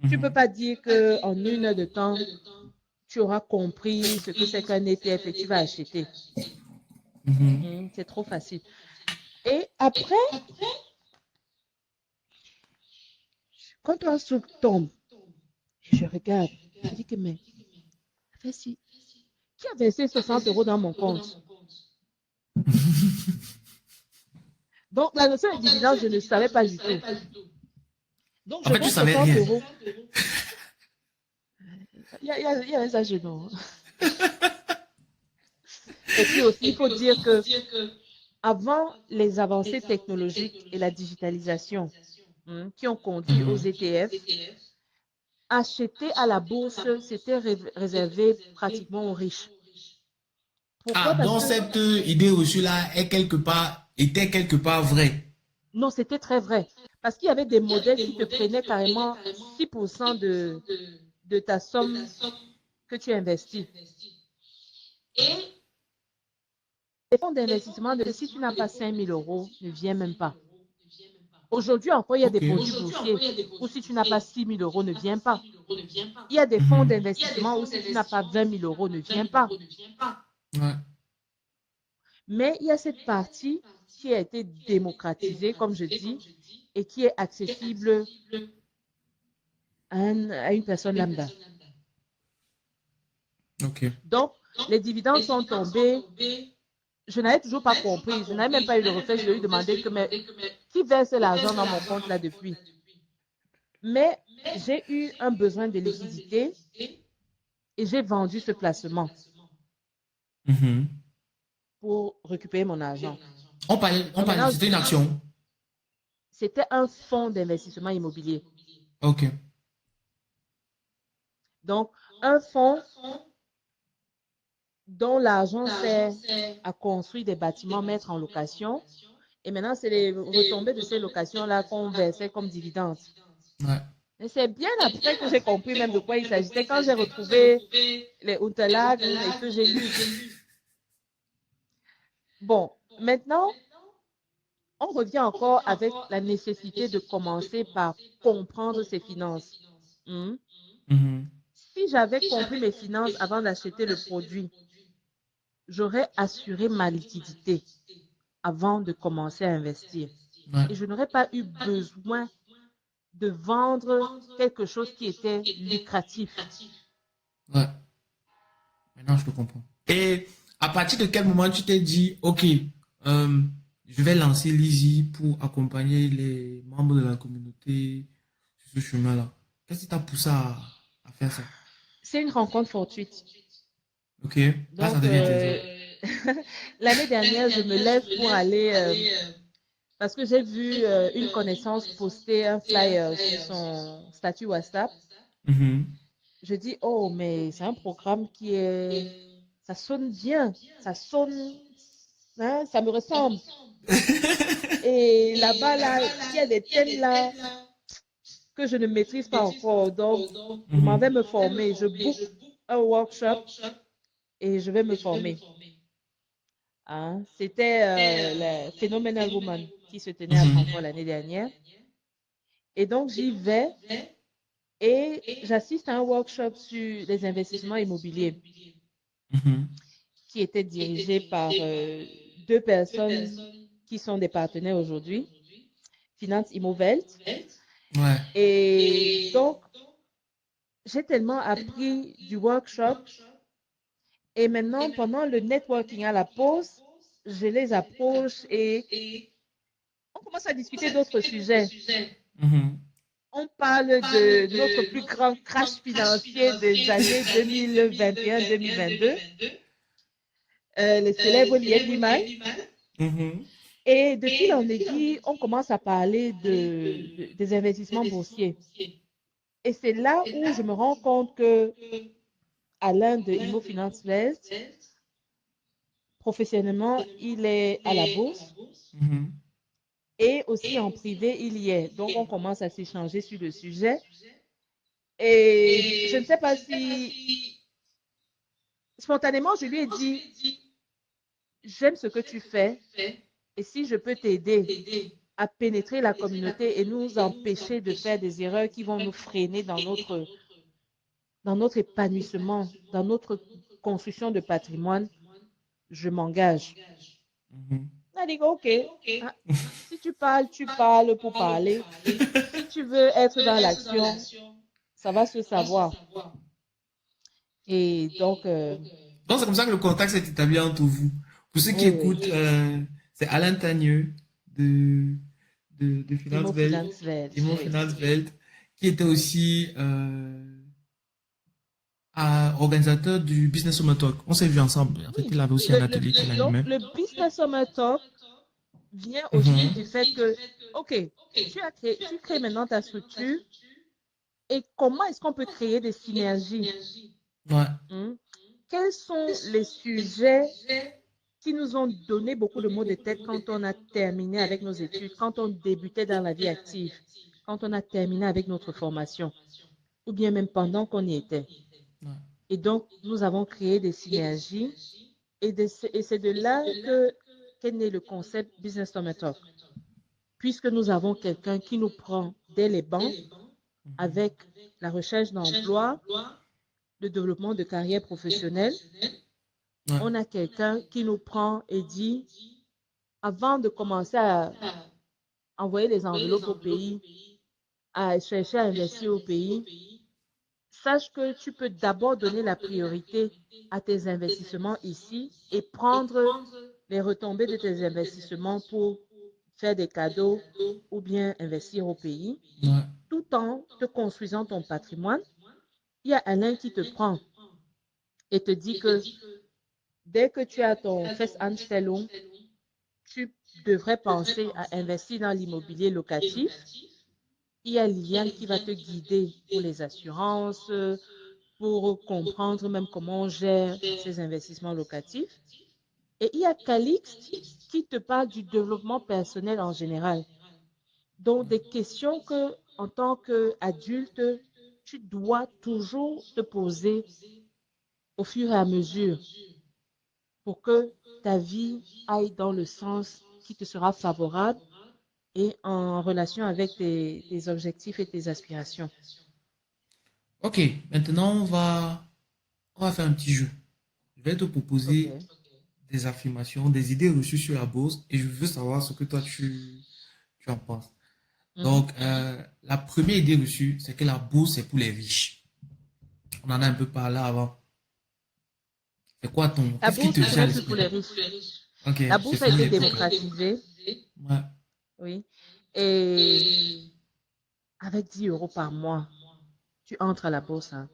Speaker 3: Tu ne peux
Speaker 2: Mhm.
Speaker 3: pas dire qu'en une heure de temps, tu auras compris ce que c'est qu'un ETF et tu vas acheter.
Speaker 2: Mhm.
Speaker 3: C'est trop facile. Et après, quand un souk tombe, je regarde, je dis que mais, si, qui a versé 60 euros dans mon compte? Donc, la notion de dividende, je ne savais pas du tout. Donc,
Speaker 2: En
Speaker 3: je
Speaker 2: fait, tu
Speaker 3: vois
Speaker 2: savais
Speaker 3: 60
Speaker 2: rien.
Speaker 3: euros. Il y a un âge, non. Et puis aussi, il faut dire que avant les avancées technologiques et la digitalisation qui ont conduit aux
Speaker 2: Mhm.
Speaker 3: ETF, acheter à la bourse, c'était réservé pratiquement aux riches.
Speaker 2: Ah,
Speaker 3: Pourquoi? Parce
Speaker 2: donc
Speaker 3: que
Speaker 2: cette idée reçue-là était quelque part vraie.
Speaker 3: non, c'était très vrai. Parce qu'il y avait des modèles qui te prenaient carrément 6% de ta somme que tu investis. Et les fonds d'investissement, si tu n'as pas 5 000 euros, ne viens même pas. Aujourd'hui encore, il y a des
Speaker 2: Ok.
Speaker 3: produits boursiers où si tu n'as pas 6 000 euros, ne viens pas. Il y a des fonds
Speaker 2: Mhm.
Speaker 3: d'investissement où si tu n'as pas 20 000 euros, ne viens pas.
Speaker 2: Ouais.
Speaker 3: Mais il y a cette partie qui a été démocratisée, comme je dis, et qui est accessible à une personne lambda.
Speaker 2: Ok.
Speaker 3: Donc, les dividendes sont tombés. Je n'avais toujours pas compris. Je n'avais même pas eu le réflexe de lui demander que, mais qui verse l'argent dans mon compte là depuis? Mais j'ai eu un besoin de liquidité et j'ai vendu ce placement
Speaker 2: Mhm.
Speaker 3: pour récupérer mon argent.
Speaker 2: On
Speaker 3: Donc
Speaker 2: parlait,
Speaker 3: maintenant,
Speaker 2: c'était une action.
Speaker 3: c'était un fonds d'investissement immobilier.
Speaker 2: Ok.
Speaker 3: Donc, un fonds dont l'argent sert à construire des bâtiments, mettre en location. Et maintenant, c'est les retombées de ces locations-là qu'on versait comme dividendes.
Speaker 2: Ouais.
Speaker 3: Et c'est bien après que j'ai compris même de quoi il s'agissait quand j'ai retrouvé les Unterlagen et que j'ai lu. Bon, maintenant, on revient encore avec la nécessité de commencer par comprendre ses finances. Hmm.
Speaker 2: Mhm.
Speaker 3: Si j'avais compris mes finances avant d'acheter le produit, j'aurais assuré ma liquidité avant de commencer à investir.
Speaker 2: Ouais.
Speaker 3: Et je n'aurais pas eu besoin de vendre quelque chose qui était lucratif.
Speaker 2: Ouais. Maintenant, je te comprends. Et à partir de quel moment tu t'es dit, OK, euh, je vais lancer Lizzy pour accompagner les membres de la communauté sur ce chemin-là? Qu'est-ce qui t'a poussé à faire ça?
Speaker 3: C'est une rencontre fortuite.
Speaker 2: OK, là, ça
Speaker 3: Donc,
Speaker 2: devient intéressant.
Speaker 3: l'année dernière, je me lève pour aller, parce que j'ai vu une connaissance poster un flyer sur son statut WhatsApp.
Speaker 2: Mhm.
Speaker 3: Je dis, oh, mais c'est un programme qui est, ça sonne bien, ça sonne, hein, ça me ressemble. Et là-bas, là, il y a des thèmes là que je ne maîtrise pas encore. Donc, je m'en vais
Speaker 2: Mhm.
Speaker 3: me former. Je book un workshop et je vais me former. Hein. C'était la Phenomenal Woman qui se tenait à
Speaker 2: Mhm.
Speaker 3: Francfort l'année dernière. Et donc, j'y vais et j'assiste à un workshop sur les investissements immobiliers
Speaker 2: Mhm.
Speaker 3: qui était dirigé par deux personnes qui sont des partenaires aujourd'hui, Finance Immovelt.
Speaker 2: Ouais.
Speaker 3: Et donc, j'ai tellement appris du workshop. Et maintenant, pendant le networking à la pause, je les approche et on commence à discuter d'autres sujets.
Speaker 2: Mhm.
Speaker 3: On parle de notre plus grand crash financier des années 2021-2022, le célèbre Lied Liman.
Speaker 2: Mhm.
Speaker 3: Et de fil en aiguille, on commence à parler des investissements boursiers. Et c'est là où je me rends compte que Alain de Imo Finance West, professionnellement, il est à la bourse
Speaker 2: Mhm.
Speaker 3: et aussi en privé, il y est. Donc, on commence à s'échanger sur le sujet. Et je ne sais pas si spontanément, je lui ai dit, j'aime ce que tu fais et si je peux t'aider à pénétrer la communauté et nous empêcher de faire des erreurs qui vont nous freiner dans notre épanouissement, dans notre construction de patrimoine, je m'engage.
Speaker 2: Mhm.
Speaker 3: On a dit, OK, ah, si tu parles pour parler. Si tu veux être dans l'action, ça va se savoir. Et donc,
Speaker 2: Donc, c'est comme ça que le contact s'est établi entre vous. Pour ceux qui
Speaker 3: oui, oui,
Speaker 2: écoutent, c'est Alain Tagneux de, de Finance
Speaker 3: Imo
Speaker 2: Welt,
Speaker 3: Finance Welt,
Speaker 2: Immo
Speaker 3: oui.
Speaker 2: Finance Welt, qui était aussi organisateur du Business Summer Talk. On s'est vu ensemble. En fait,
Speaker 3: Oui,
Speaker 2: il avait aussi un atelier qu'il
Speaker 3: donc
Speaker 2: animait.
Speaker 3: le Business Summer Talk vient aussi
Speaker 2: Mhm.
Speaker 3: du fait que, OK, tu crées maintenant ta structure et comment est-ce qu'on peut créer des synergies?
Speaker 2: Ouais.
Speaker 3: Hmm? Quels sont les sujets qui nous ont donné beaucoup de maux de tête quand on a terminé avec nos études, quand on débutait dans la vie active, quand on a terminé avec notre formation, ou bien même pendant qu'on y était.
Speaker 2: Ouais.
Speaker 3: Et donc, nous avons créé des synergies et c'est de là qu'est né le concept Business Summer Talk, puisque nous avons quelqu'un qui nous prend dès les bancs
Speaker 2: Mhm.
Speaker 3: avec la recherche d'emploi, le développement de carrière professionnelle.
Speaker 2: Ouais.
Speaker 3: On a quelqu'un qui nous prend et dit, avant de commencer à envoyer des enveloppes au pays, à chercher à investir au pays, sache que tu peux d'abord donner la priorité à tes investissements ici et prendre les retombées de tes investissements pour faire des cadeaux ou bien investir au pays,
Speaker 2: Ouais.
Speaker 3: tout en te construisant ton patrimoine. Il y a Alain qui te prend et te dit que dès que tu as ton Festanstellung, tu devrais penser à investir dans l'immobilier locatif. Il y a Liliane qui va te guider pour les assurances, pour comprendre même comment on gère ces investissements locatifs. Et il y a Calixte qui te parle du développement personnel en général. Donc, des questions que, en tant qu'adulte, tu dois toujours te poser au fur et à mesure pour que ta vie aille dans le sens qui te sera favorable et en relation avec tes objectifs et tes aspirations.
Speaker 2: Ok, maintenant on va faire un petit jeu. Je vais te
Speaker 3: OK.
Speaker 2: proposer des affirmations, des idées reçues sur la bourse et je veux savoir ce que toi tu en penses.
Speaker 3: Mhm.
Speaker 2: Donc, la première idée reçue, c'est que la bourse, c'est pour les riches. On en a un peu parlé avant. C'est quoi
Speaker 3: La
Speaker 2: qu'est-ce qui te
Speaker 3: bourse, ce
Speaker 2: vient à
Speaker 3: n'est plus pour
Speaker 2: l'esprit?
Speaker 3: les riches.
Speaker 2: Ok,
Speaker 3: La
Speaker 2: c'est
Speaker 3: bourse a
Speaker 2: fini
Speaker 3: été
Speaker 2: les tickets.
Speaker 3: démocratisée,
Speaker 2: Ouais.
Speaker 3: oui. Et avec 10 euros par mois, tu entres à la bourse. Hein.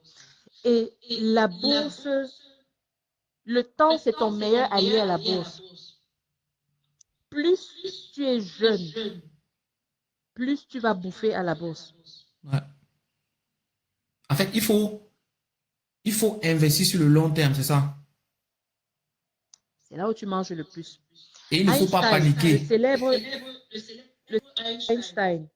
Speaker 3: Et la bourse, le temps, c'est ton meilleur allié à la bourse. Plus tu es jeune, plus tu vas bouffer à la bourse.
Speaker 2: Ouais. En fait, il faut investir sur le long terme, c'est ça.
Speaker 3: C'est là où tu manges le plus.
Speaker 2: Et il ne faut pas
Speaker 3: Einstein, le
Speaker 2: paniquer.
Speaker 3: célèbre le Einstein,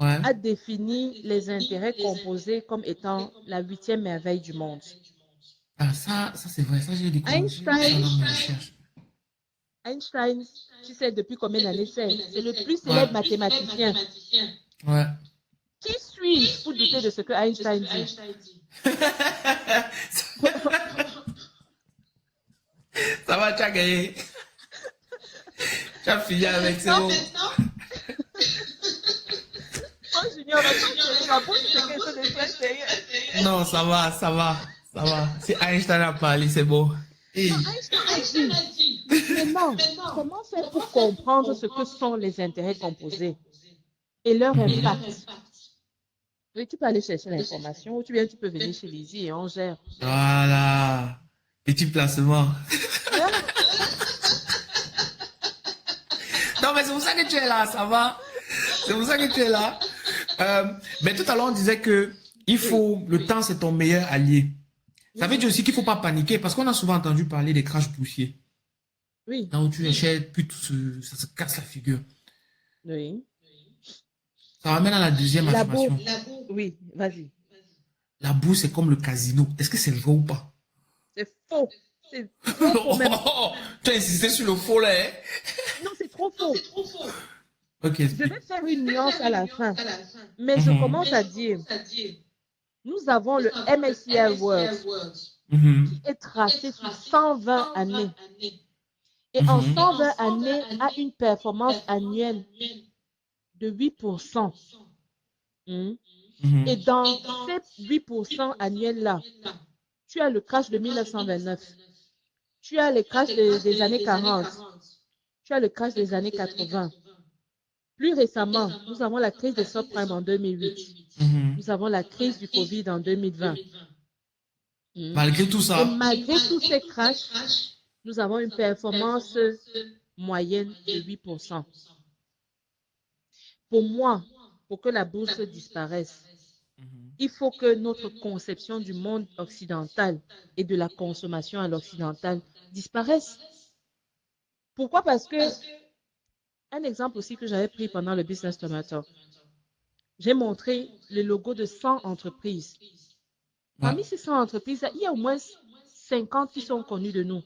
Speaker 2: Ouais.
Speaker 3: a défini les intérêts composés comme étant la huitième merveille du monde.
Speaker 2: Ah, ça c'est vrai. Ça, j'ai découvert ça
Speaker 3: Einstein,
Speaker 2: dans mes recherches.
Speaker 3: Einstein, tu sais depuis combien d'années c'est le plus célèbre mathématicien.
Speaker 2: Ouais.
Speaker 3: Qui suis-je pour douter de ce que Einstein dit?
Speaker 2: Ça va, tu as gagné. Tu as fini avec, c'est bon.
Speaker 3: Moi, Junior, on va pas la bouche, c'est quelque chose de très sérieux.
Speaker 2: Non, ça va, ça va, ça va. Si Einstein a parlé, c'est bon. Hey.
Speaker 3: Einstein a dit. Maintenant, comment faire pour comprendre ce que sont les intérêts composés et leur impact? Oui, tu peux aller chercher l'information ou tu peux venir chez Lizzie et on gère.
Speaker 2: Voilà. Petit placement. Non, mais c'est pour ça que tu es là, ça va. C'est pour ça que tu es là. Mais tout à l'heure, on disait que le temps, c'est ton meilleur allié. Ça veut dire aussi qu'il ne faut pas paniquer parce qu'on a souvent entendu parler des crashs boursiers.
Speaker 3: Oui.
Speaker 2: Là où tu achètes, puis ça se casse la figure.
Speaker 3: Oui.
Speaker 2: Ça ramène à la deuxième affirmation.
Speaker 3: Oui, vas-y.
Speaker 2: La bourse, c'est comme le casino. Est-ce que c'est vrai ou pas?
Speaker 3: C'est faux. C'est faux même.
Speaker 2: Tu as insisté sur le faux là, hein?
Speaker 3: Non, c'est trop faux.
Speaker 2: Ok.
Speaker 3: Je vais faire une nuance à la fin. Mais je commence à dire, nous avons le MSCI World qui est tracé sur 120 années. Et en 120 années, a une performance annuelle de 8%. Et dans ces 8% annuels-là, tu as le crash de 1929. Tu as le crash des années 40. Tu as le crash des années 80. Plus récemment, nous avons la crise des subprimes en 2008. Nous avons la crise du Covid en 2020.
Speaker 2: Malgré tout ça.
Speaker 3: Et malgré tous ces crashs, nous avons une performance moyenne de 8%. Pour moi, pour que la bourse disparaisse, il faut que notre conception du monde occidental et de la consommation à l'occidental disparaisse. Pourquoi? Parce que, un exemple aussi que j'avais pris pendant le Business Tomato, j'ai montré le logo de 100 entreprises. Parmi ces 100 entreprises, il y a au moins 50 qui sont connues de nous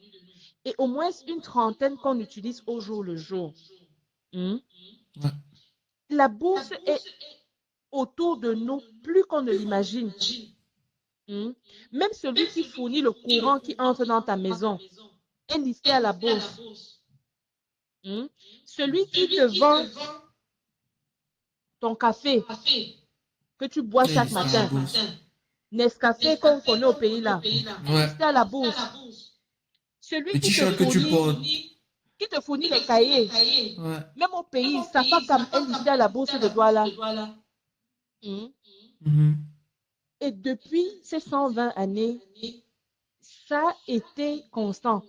Speaker 3: et au moins une trentaine qu'on utilise au jour le jour. La bourse est autour de nous plus qu'on ne l'imagine. Même celui qui fournit le courant qui entre dans ta maison est listé à la bourse. Celui qui te vend ton café que tu bois chaque matin, Nescafé qu'on connaît au pays là, est listé à la bourse. Celui qui te fournit les cahiers, même au pays, sa femme est listée à la bourse de Douala. Et depuis ces 120 années, ça a été constant.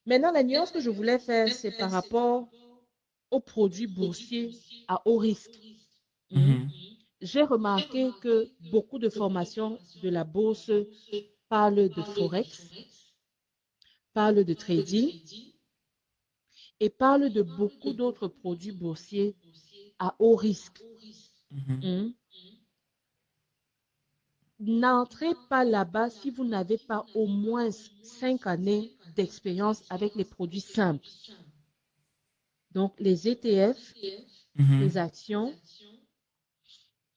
Speaker 3: Maintenant, la nuance que je voulais faire, c'est par rapport aux produits boursiers à haut risque. J'ai remarqué que beaucoup de formations de la bourse parlent de Forex, parlent de trading et parlent de beaucoup d'autres produits boursiers à haut risque. N'entrez pas là-bas si vous n'avez pas au moins 5 années d'expérience avec les produits simples. Donc, les ETF, les actions.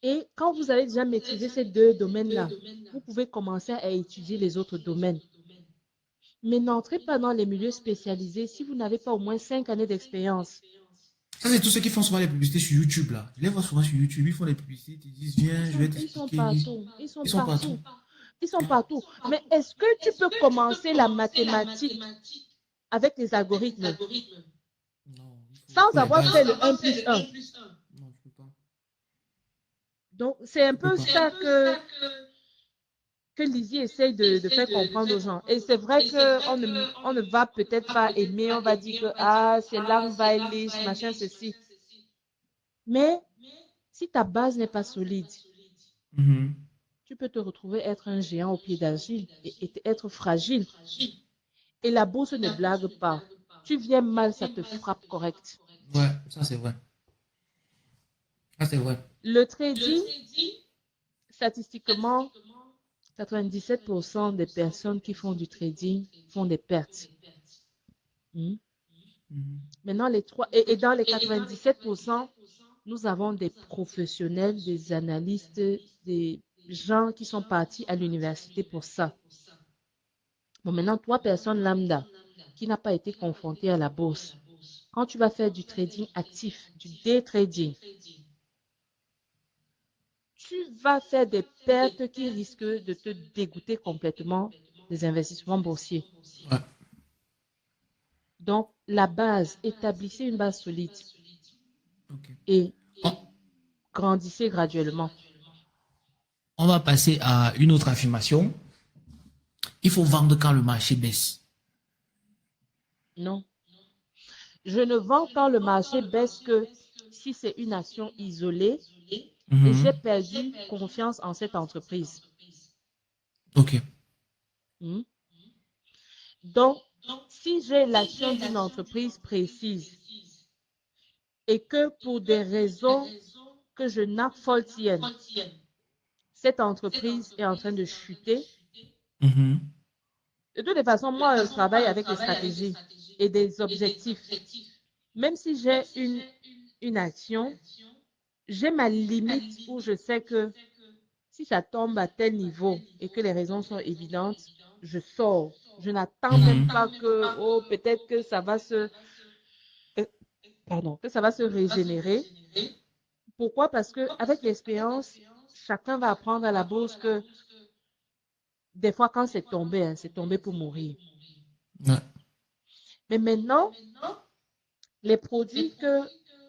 Speaker 3: Et quand vous avez déjà maîtrisé ces deux domaines-là, vous pouvez commencer à étudier les autres domaines. Mais n'entrez pas dans les milieux spécialisés si vous n'avez pas au moins 5 années d'expérience.
Speaker 2: Ça, c'est tous ceux qui font souvent les publicités sur YouTube, là. Je les vois souvent sur YouTube, ils font des publicités, ils disent, viens, je vais t'expliquer.
Speaker 3: Ils sont partout. Ils sont partout. Mais est-ce que tu peux commencer la mathématique avec les algorithmes sans avoir fait le 1 plus 1?
Speaker 2: Non, je peux pas.
Speaker 3: Donc, c'est un peu ça que Lizzie essaye de faire comprendre aux gens. Et c'est vrai qu'on ne va peut-être pas aimer, on va dire que c'est langue bailey, machin, ceci. Mais si ta base n'est pas solide, tu peux te retrouver être un géant au pied d'argile et être fragile. Et la bourse ne blague pas. Tu viens mal, ça te frappe correct.
Speaker 2: Ouais, ça c'est vrai. Ça c'est vrai.
Speaker 3: Le trading, statistiquement, 97% des personnes qui font du trading font des pertes. Mhm.
Speaker 2: Mhm.
Speaker 3: Maintenant, et dans les 97%, nous avons des professionnels, des analystes, des gens qui sont partis à l'université pour ça. Bon, maintenant, toi, personne lambda, qui n'a pas été confronté à la bourse, quand tu vas faire du trading actif, du day trading, tu vas faire des pertes qui risquent de te dégoûter complètement des investissements boursiers.
Speaker 2: Ouais.
Speaker 3: Donc, la base, établissez une base solide
Speaker 2: Ok.
Speaker 3: et
Speaker 2: On,
Speaker 3: grandissez graduellement.
Speaker 2: on va passer à une autre affirmation. Il faut vendre quand le marché baisse.
Speaker 3: Non. Je ne vends quand le marché baisse que si c'est une action isolée et
Speaker 2: Mhm.
Speaker 3: j'ai perdu confiance en cette entreprise.
Speaker 2: Ok.
Speaker 3: Hmm? Donc, si j'ai l'action d'une entreprise précise et que pour des raisons que je n'affoltienne, cette entreprise est en train de chuter,
Speaker 2: Mhm.
Speaker 3: de toutes les façons, moi, je travaille avec des stratégies et des objectifs. Même si j'ai une action, j'ai ma limite où je sais que si ça tombe à tel niveau et que les raisons sont évidentes, je sors. Je n'attends même
Speaker 2: Mhm.
Speaker 3: pas que, oh, peut-être que ça va euh, pardon, que ça va se régénérer. Pourquoi? Parce que avec l'expérience, chacun va apprendre à la bourse que des fois, quand hein, c'est tombé pour mourir.
Speaker 2: Ouais.
Speaker 3: Mais maintenant, les produits que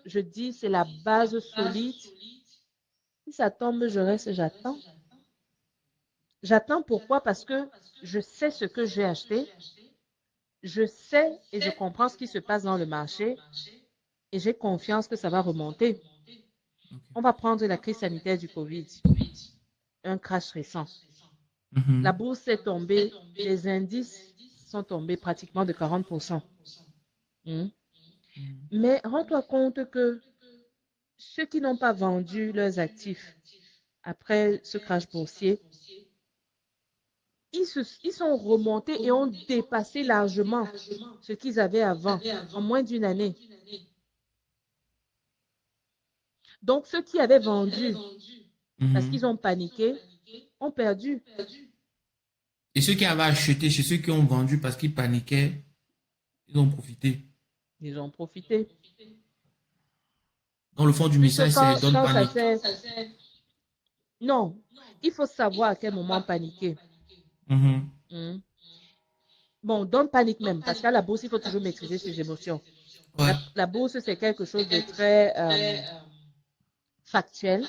Speaker 3: je dis, c'est la base solide. Si ça tombe, je reste, j'attends. J'attends pourquoi? Parce que je sais ce que j'ai acheté, je sais et je comprends ce qui se passe dans le marché et j'ai confiance que ça va remonter.
Speaker 2: Ok.
Speaker 3: On va prendre la crise sanitaire du Covid, un crash récent. La
Speaker 2: Mhm.
Speaker 3: bourse est tombée, les indices sont tombés pratiquement de 40%. Hmm.
Speaker 2: Mhm.
Speaker 3: Mais rends-toi compte que ceux qui n'ont pas vendu leurs actifs après ce crash boursier, ils sont remontés et ont dépassé largement ce qu'ils avaient avant, en moins d'une année. Donc, ceux qui avaient vendu parce
Speaker 2: Mhm.
Speaker 3: qu'ils ont paniqué ont perdu.
Speaker 2: Et ceux qui avaient acheté chez ceux qui ont vendu parce qu'ils paniquaient, ils ont profité.
Speaker 3: Ils ont profité.
Speaker 2: Dans le fond du
Speaker 3: Puisque
Speaker 2: message, c'est donne
Speaker 3: quand ça
Speaker 2: panique.
Speaker 3: s'est... Non, il faut savoir à quel moment paniquer.
Speaker 2: Mhm.
Speaker 3: Hmm. Bon, don't panique même, parce qu'à la bourse, il faut toujours maîtriser ses émotions.
Speaker 2: Ouais.
Speaker 3: La bourse, c'est quelque chose de très factuel,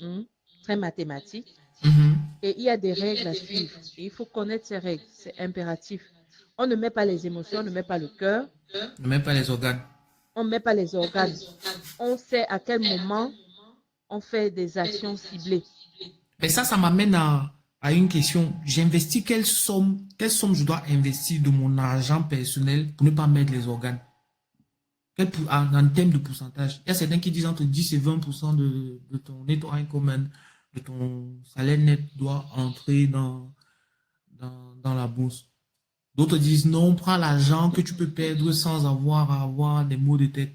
Speaker 3: hmm, très mathématique,
Speaker 2: Mhm.
Speaker 3: et il y a des règles à suivre. Et il faut connaître ces règles, c'est impératif. On ne met pas les émotions, on ne met pas le cœur,
Speaker 2: Ne même pas les organes.
Speaker 3: on ne met pas les organes. On sait à quel moment on fait des actions ciblées.
Speaker 2: Mais ça m'amène à une question. J'investis quelle somme je dois investir de mon argent personnel pour ne pas mettre les organes? En termes de pourcentage. Il y a certains qui disent entre 10 et 20% de ton net income, de ton salaire net doit entrer dans la bourse. D'autres disent non, prends l'argent que tu peux perdre sans avoir à avoir des maux de tête.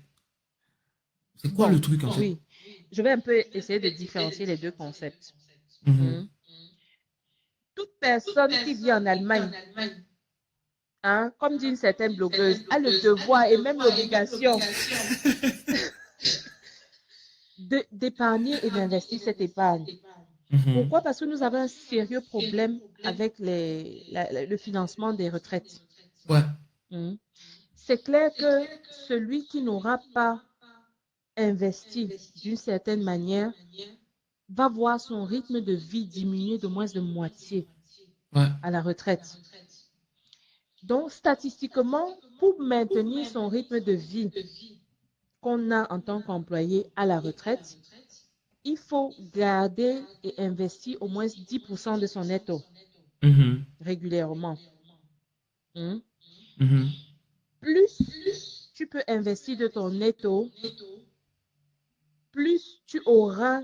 Speaker 2: C'est quoi le
Speaker 3: Bon,
Speaker 2: truc en fait?
Speaker 3: oui, je vais un peu essayer de différencier les deux concepts.
Speaker 2: Mhm.
Speaker 3: Hmm. Toute personne qui vit en Allemagne, hein, comme dit une certaine blogueuse, a le devoir et même l'obligation d'épargner et d'investir cette épargne.
Speaker 2: Mhm.
Speaker 3: Pourquoi? Parce que nous avons un sérieux problème avec le financement des retraites.
Speaker 2: Ouais.
Speaker 3: Hmm. C'est clair que celui qui n'aura pas investi d'une certaine manière va voir son rythme de vie diminuer de moins de moitié
Speaker 2: Ouais.
Speaker 3: à la retraite. Donc, statistiquement, pour maintenir son rythme de vie qu'on a en tant qu'employé à la retraite, il faut garder et investir au moins 10% de son netto
Speaker 2: Mhm.
Speaker 3: régulièrement. Hmm.
Speaker 2: Mhm.
Speaker 3: Plus tu peux investir de ton netto, plus tu auras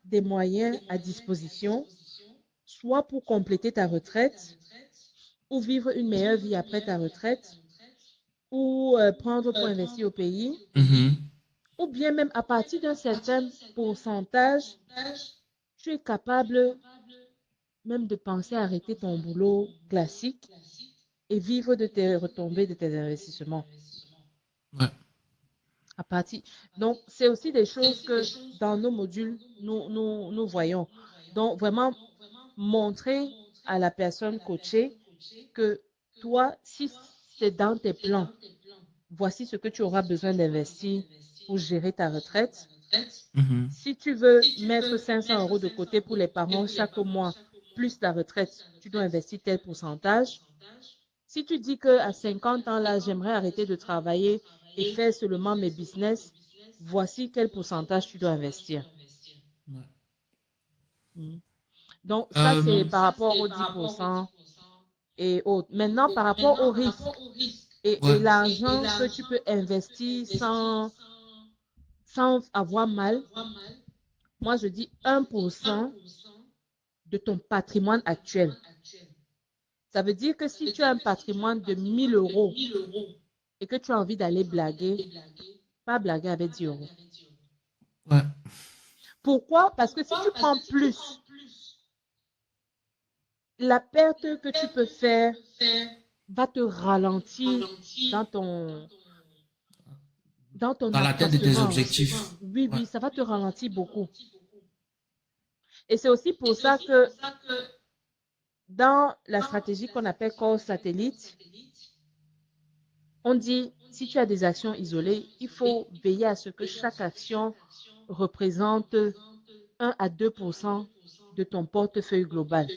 Speaker 3: des moyens à disposition, soit pour compléter ta retraite ou vivre une meilleure vie après ta retraite, ou prendre pour investir au pays,
Speaker 2: Mhm.
Speaker 3: ou bien même à partir d'un certain pourcentage, tu es capable même de penser à arrêter ton boulot classique et vivre de tes retombées de tes investissements.
Speaker 2: Ouais.
Speaker 3: À partir... Donc, c'est aussi des choses que dans nos modules, nous voyons. Donc, vraiment montrer à la personne coachée que toi, si c'est dans tes plans, voici ce que tu auras besoin d'investir pour gérer ta retraite.
Speaker 2: Mhm.
Speaker 3: Si tu veux mettre 500 € de côté pour les parents chaque mois, plus la retraite, tu dois investir tel pourcentage. Si tu dis qu'à 50 ans, là, j'aimerais arrêter de travailler et faire seulement mes business, voici quel pourcentage tu dois investir.
Speaker 2: Ouais.
Speaker 3: Mm. Donc, ça, c'est
Speaker 2: Euh,
Speaker 3: par rapport aux 10% et autres. Maintenant, par rapport au risque et
Speaker 2: ouais.
Speaker 3: l'argent que tu peux investir sans avoir mal, moi, je dis 1% de ton patrimoine actuel. Ça veut dire que si tu as un patrimoine de 1000 € et que tu as envie d'aller blaguer, pas blaguer avec 10 €.
Speaker 2: Ouais.
Speaker 3: Pourquoi? Parce que si tu prends plus, la perte que tu peux faire va te ralentir dans ton
Speaker 2: Dans l'atteinte de tes
Speaker 3: accroissement.
Speaker 2: objectifs.
Speaker 3: Oui,
Speaker 2: Ouais.
Speaker 3: oui, ça va te ralentir beaucoup. Et c'est aussi pour ça que dans la stratégie qu'on appelle Core Satellite, on dit, si tu as des actions isolées, il faut veiller à ce que chaque action représente 1 à 2% de ton portefeuille global.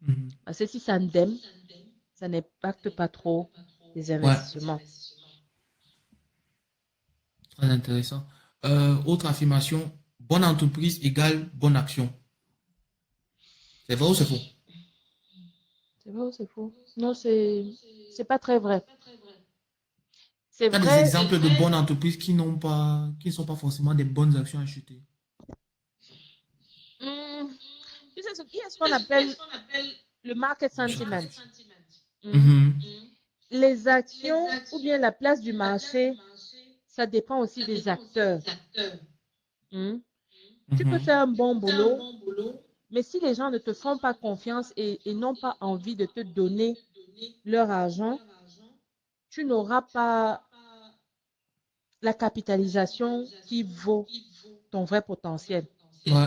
Speaker 2: Mhm.
Speaker 3: Parce que si ça n'aime, ça n'impacte pas trop les
Speaker 2: Ouais.
Speaker 3: investissements.
Speaker 2: Très intéressant. Autre affirmation, bonne entreprise égale bonne action. C'est vrai ou c'est faux?
Speaker 3: C'est vrai ou c'est faux? Non, c'est pas très vrai. C'est
Speaker 2: Il y a des
Speaker 3: vrai.
Speaker 2: exemples de bonnes entreprises qui ne sont pas forcément des bonnes actions à acheter.
Speaker 3: Hmm, tu sais, il y a ce qu'on appelle le market sentiment. Hmm.
Speaker 2: Mhm.
Speaker 3: Les actions ou bien la place du marché, ça dépend aussi des acteurs. Hmm. Tu peux
Speaker 2: Mhm.
Speaker 3: faire un bon boulot, mais si les gens ne te font pas confiance et n'ont pas envie de te donner leur argent, tu n'auras pas la capitalisation qui vaut ton vrai potentiel.
Speaker 2: Ouais.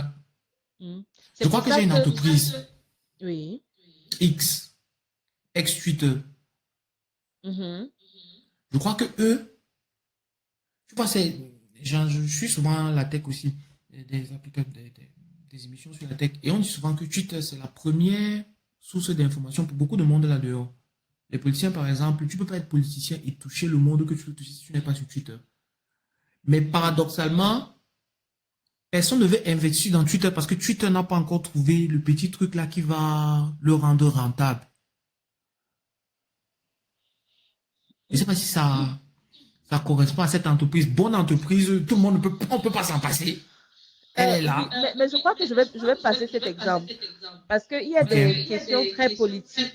Speaker 3: Hmm.
Speaker 2: Je
Speaker 3: C'est
Speaker 2: crois
Speaker 3: pour
Speaker 2: que
Speaker 3: ça
Speaker 2: j'ai une
Speaker 3: que,
Speaker 2: entreprise
Speaker 3: oui.
Speaker 2: X, ex-Twitter.
Speaker 3: Mhm.
Speaker 2: Je crois que eux, tu vois, je suis souvent à la tech aussi, des applications, des émissions sur la tech. Et on dit souvent que Twitter, c'est la première source d'information pour beaucoup de monde là-dehors. Les politiciens, par exemple, tu peux pas être politicien et toucher le monde que tu veux toucher si tu n'es pas sur Twitter. Mais paradoxalement, personne ne veut investir dans Twitter parce que Twitter n'a pas encore trouvé le petit truc là qui va le rendre rentable. Je ne sais pas si ça correspond à cette entreprise. Bonne entreprise, tout le monde on peut pas s'en passer. Elle est
Speaker 3: Oui,
Speaker 2: là.
Speaker 3: mais je crois que je vais passer cet exemple parce qu'il y a
Speaker 2: Ok.
Speaker 3: des questions très politiques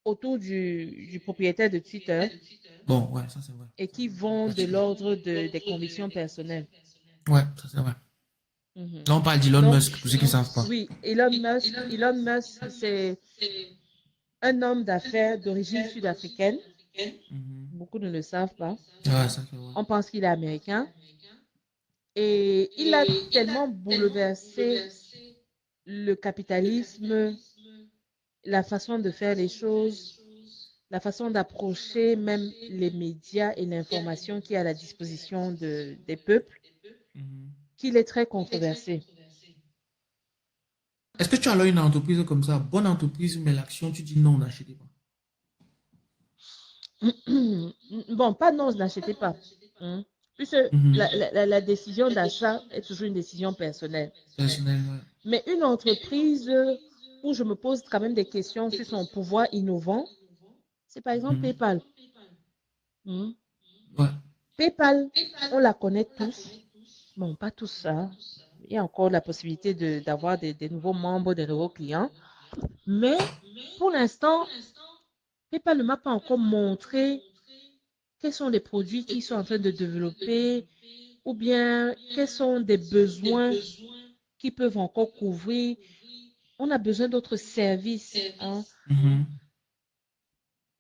Speaker 3: autour du propriétaire de Twitter
Speaker 2: Bon, ouais, ça c'est vrai.
Speaker 3: et
Speaker 2: Ça,
Speaker 3: qui
Speaker 2: c'est vrai.
Speaker 3: vont de l'ordre des convictions personnelles.
Speaker 2: Ouais, ça c'est vrai.
Speaker 3: Mhm.
Speaker 2: Là, on parle d'Elon
Speaker 3: Donc,
Speaker 2: Musk, pour ceux qui ne savent pas.
Speaker 3: oui, Elon Musk, c'est un homme d'affaires d'origine sud-africaine.
Speaker 2: Mhm.
Speaker 3: Beaucoup ne le savent pas.
Speaker 2: Ouais, ça c'est vrai.
Speaker 3: On pense qu'il est américain. Et il a tellement bouleversé le capitalisme, la façon de faire les choses, la façon d'approcher même les médias et l'information qui est à la disposition des peuples,
Speaker 2: Mhm.
Speaker 3: qu'il est très controversé.
Speaker 2: Est-ce que tu as alors une entreprise comme ça, bonne entreprise, mais l'action, tu dis non, n'achetez pas.
Speaker 3: Bon, pas non, n'achetez pas. Hein. Puisque
Speaker 2: Mhm.
Speaker 3: la décision d'achat est toujours une décision personnelle.
Speaker 2: Personnel, ouais.
Speaker 3: Mais une entreprise où je me pose quand même des questions sur son pouvoir innovant, c'est par exemple
Speaker 2: Mhm.
Speaker 3: PayPal. Hmm.
Speaker 2: Ouais.
Speaker 3: PayPal, on la connaît tous. Bon, pas tous ça. Il y a encore la possibilité d'avoir des nouveaux membres, des nouveaux clients. Mais pour l'instant, PayPal ne m'a pas encore montré quels sont les produits qu'ils sont en train de développer, ou bien quels sont des besoins qu'ils peuvent encore couvrir. On a besoin d'autres services, hein,
Speaker 2: Mhm.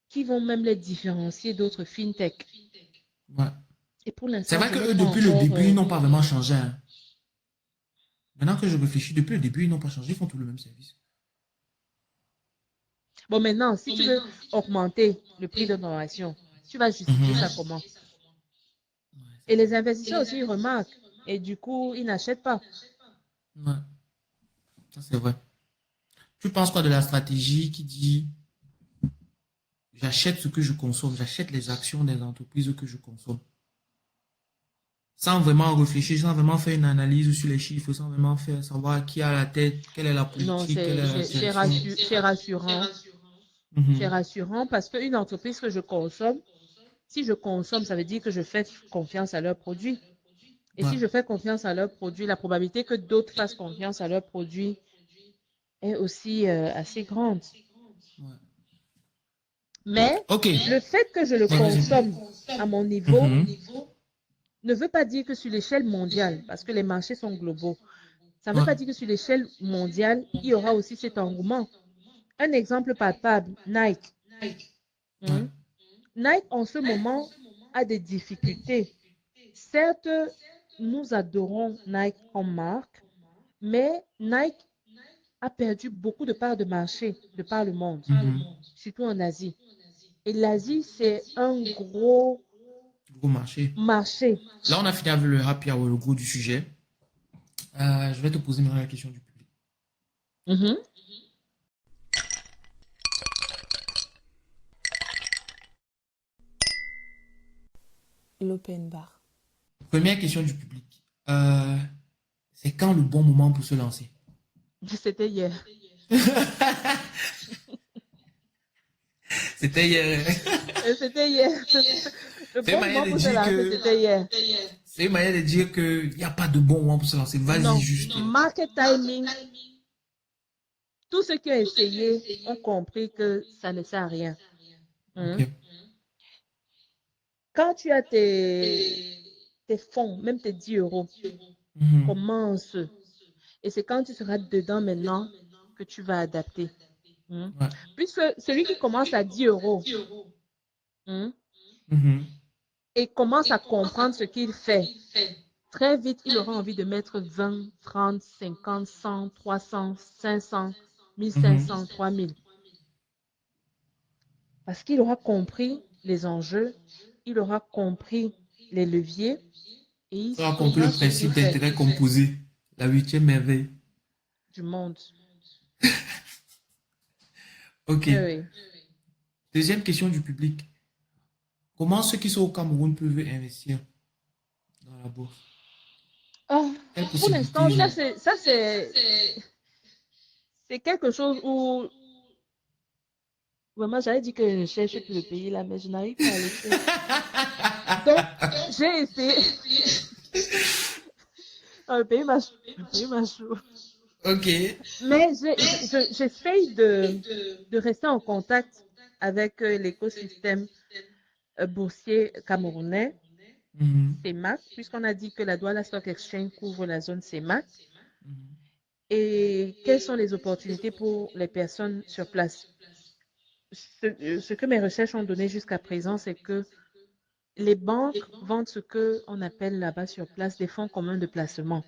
Speaker 3: qui vont même les différencier d'autres fintech.
Speaker 2: Ouais.
Speaker 3: Et pour
Speaker 2: C'est
Speaker 3: l'instant,
Speaker 2: vrai
Speaker 3: je n'ai
Speaker 2: que
Speaker 3: pas
Speaker 2: depuis le
Speaker 3: encore...
Speaker 2: début, ils n'ont pas vraiment changé, hein. Maintenant que je réfléchis, depuis le début, ils n'ont pas changé, ils font tout le même service.
Speaker 3: Bon, maintenant, si tu veux augmenter le prix de donation, tu vas justifier ça
Speaker 2: Mhm.
Speaker 3: comment?
Speaker 2: Ouais,
Speaker 3: Et
Speaker 2: c'est
Speaker 3: les
Speaker 2: vrai.
Speaker 3: investisseurs aussi ils remarquent. Et du coup, ils n'achètent pas.
Speaker 2: Ouais, ça c'est vrai. Tu penses quoi de la stratégie qui dit j'achète ce que je consomme, j'achète les actions des entreprises que je consomme, sans vraiment réfléchir, sans vraiment faire une analyse sur les chiffres, sans vraiment faire savoir qui a la tête, quelle est la
Speaker 3: Non,
Speaker 2: politique, quelle est la direction.
Speaker 3: c'est rassurant. C'est
Speaker 2: Mhm.
Speaker 3: rassurant parce qu'une entreprise que je consomme, si je consomme, ça veut dire que je fais confiance à leurs produits. Et
Speaker 2: Ouais,
Speaker 3: si je fais confiance à leurs produits, la probabilité que d'autres fassent confiance à leurs produits est aussi assez grande.
Speaker 2: ouais.
Speaker 3: Mais
Speaker 2: Ok.
Speaker 3: le fait que je le
Speaker 2: Ouais, vas-y.
Speaker 3: consomme à mon niveau
Speaker 2: Mhm.
Speaker 3: ne veut pas dire que sur l'échelle mondiale, parce que les marchés sont globaux, ça ne veut
Speaker 2: Ouais,
Speaker 3: pas dire que sur l'échelle mondiale, il y aura aussi cet engouement. Un exemple palpable, Nike.
Speaker 2: ouais.
Speaker 3: Hmm. Nike, en ce moment, a des difficultés. Certes, nous adorons Nike comme marque, mais Nike a perdu beaucoup de parts de marché de par le monde,
Speaker 2: Mhm.
Speaker 3: surtout en Asie. Et l'Asie, c'est un gros
Speaker 2: Gros marché.
Speaker 3: marché.
Speaker 2: Là, on a fini avec le happy hour, le gros du sujet. Je vais te poser maintenant la question du public.
Speaker 3: Mhm.
Speaker 4: L'open bar.
Speaker 2: Première question du public. Euh, c'est quand le bon moment pour se lancer?
Speaker 3: C'était hier.
Speaker 2: C'était hier.
Speaker 3: C'était hier. Le
Speaker 2: C'est une
Speaker 3: bon
Speaker 2: manière
Speaker 3: moment
Speaker 2: de
Speaker 3: pour se
Speaker 2: dire
Speaker 3: lancer,
Speaker 2: que
Speaker 3: c'était hier.
Speaker 2: c'est une manière de dire que il n'y a pas de bon moment pour se lancer. Vas-y
Speaker 3: Non.
Speaker 2: juste.
Speaker 3: Market timing, tous ceux qui ont essayé ont compris que ça ne sert à rien.
Speaker 2: Ok.
Speaker 3: Hein. Quand tu as tes fonds, même tes 10 euros,
Speaker 2: Mhm.
Speaker 3: commence. Et c'est quand tu seras dedans maintenant que tu vas adapter. Hein.
Speaker 2: Ouais.
Speaker 3: Puisque celui qui commence à 10 euros hein,
Speaker 2: Mhm.
Speaker 3: et commence à comprendre ce qu'il fait, très vite, il aura envie de mettre 20, 30, 50, 100, 300, 500,
Speaker 2: Mhm.
Speaker 3: 1500, 3000. Parce qu'il aura compris les enjeux, il aura compris les leviers et il
Speaker 2: Tu as compris
Speaker 3: saura
Speaker 2: le
Speaker 3: ce qu'il
Speaker 2: principe
Speaker 3: fait
Speaker 2: d'intérêt composé. La huitième merveille.
Speaker 3: du monde.
Speaker 2: Ok.
Speaker 3: Oui, oui.
Speaker 2: Deuxième question du public. Comment ceux qui sont au Cameroun peuvent investir dans la bourse?
Speaker 3: Ah,
Speaker 2: Quelles
Speaker 3: pour
Speaker 2: possibilités
Speaker 3: l'instant,
Speaker 2: ils ont?
Speaker 3: c'est quelque chose où vraiment j'avais dit que je cherche plus le pays là, mais je n'arrive pas à le faire. Donc, j'ai essayé. Non, le pays m'a chaud.
Speaker 2: Ok.
Speaker 3: Mais j'essaye de rester en contact avec l'écosystème boursier camerounais,
Speaker 2: Mhm.
Speaker 3: CEMAC, puisqu'on a dit que la Douala Stock Exchange couvre la zone CEMAC.
Speaker 2: Mhm.
Speaker 3: Et quelles sont les opportunités pour les personnes sur place? Ce que mes recherches ont donné jusqu'à présent, c'est que les banques vendent ce qu'on appelle là-bas sur place des fonds communs de placement,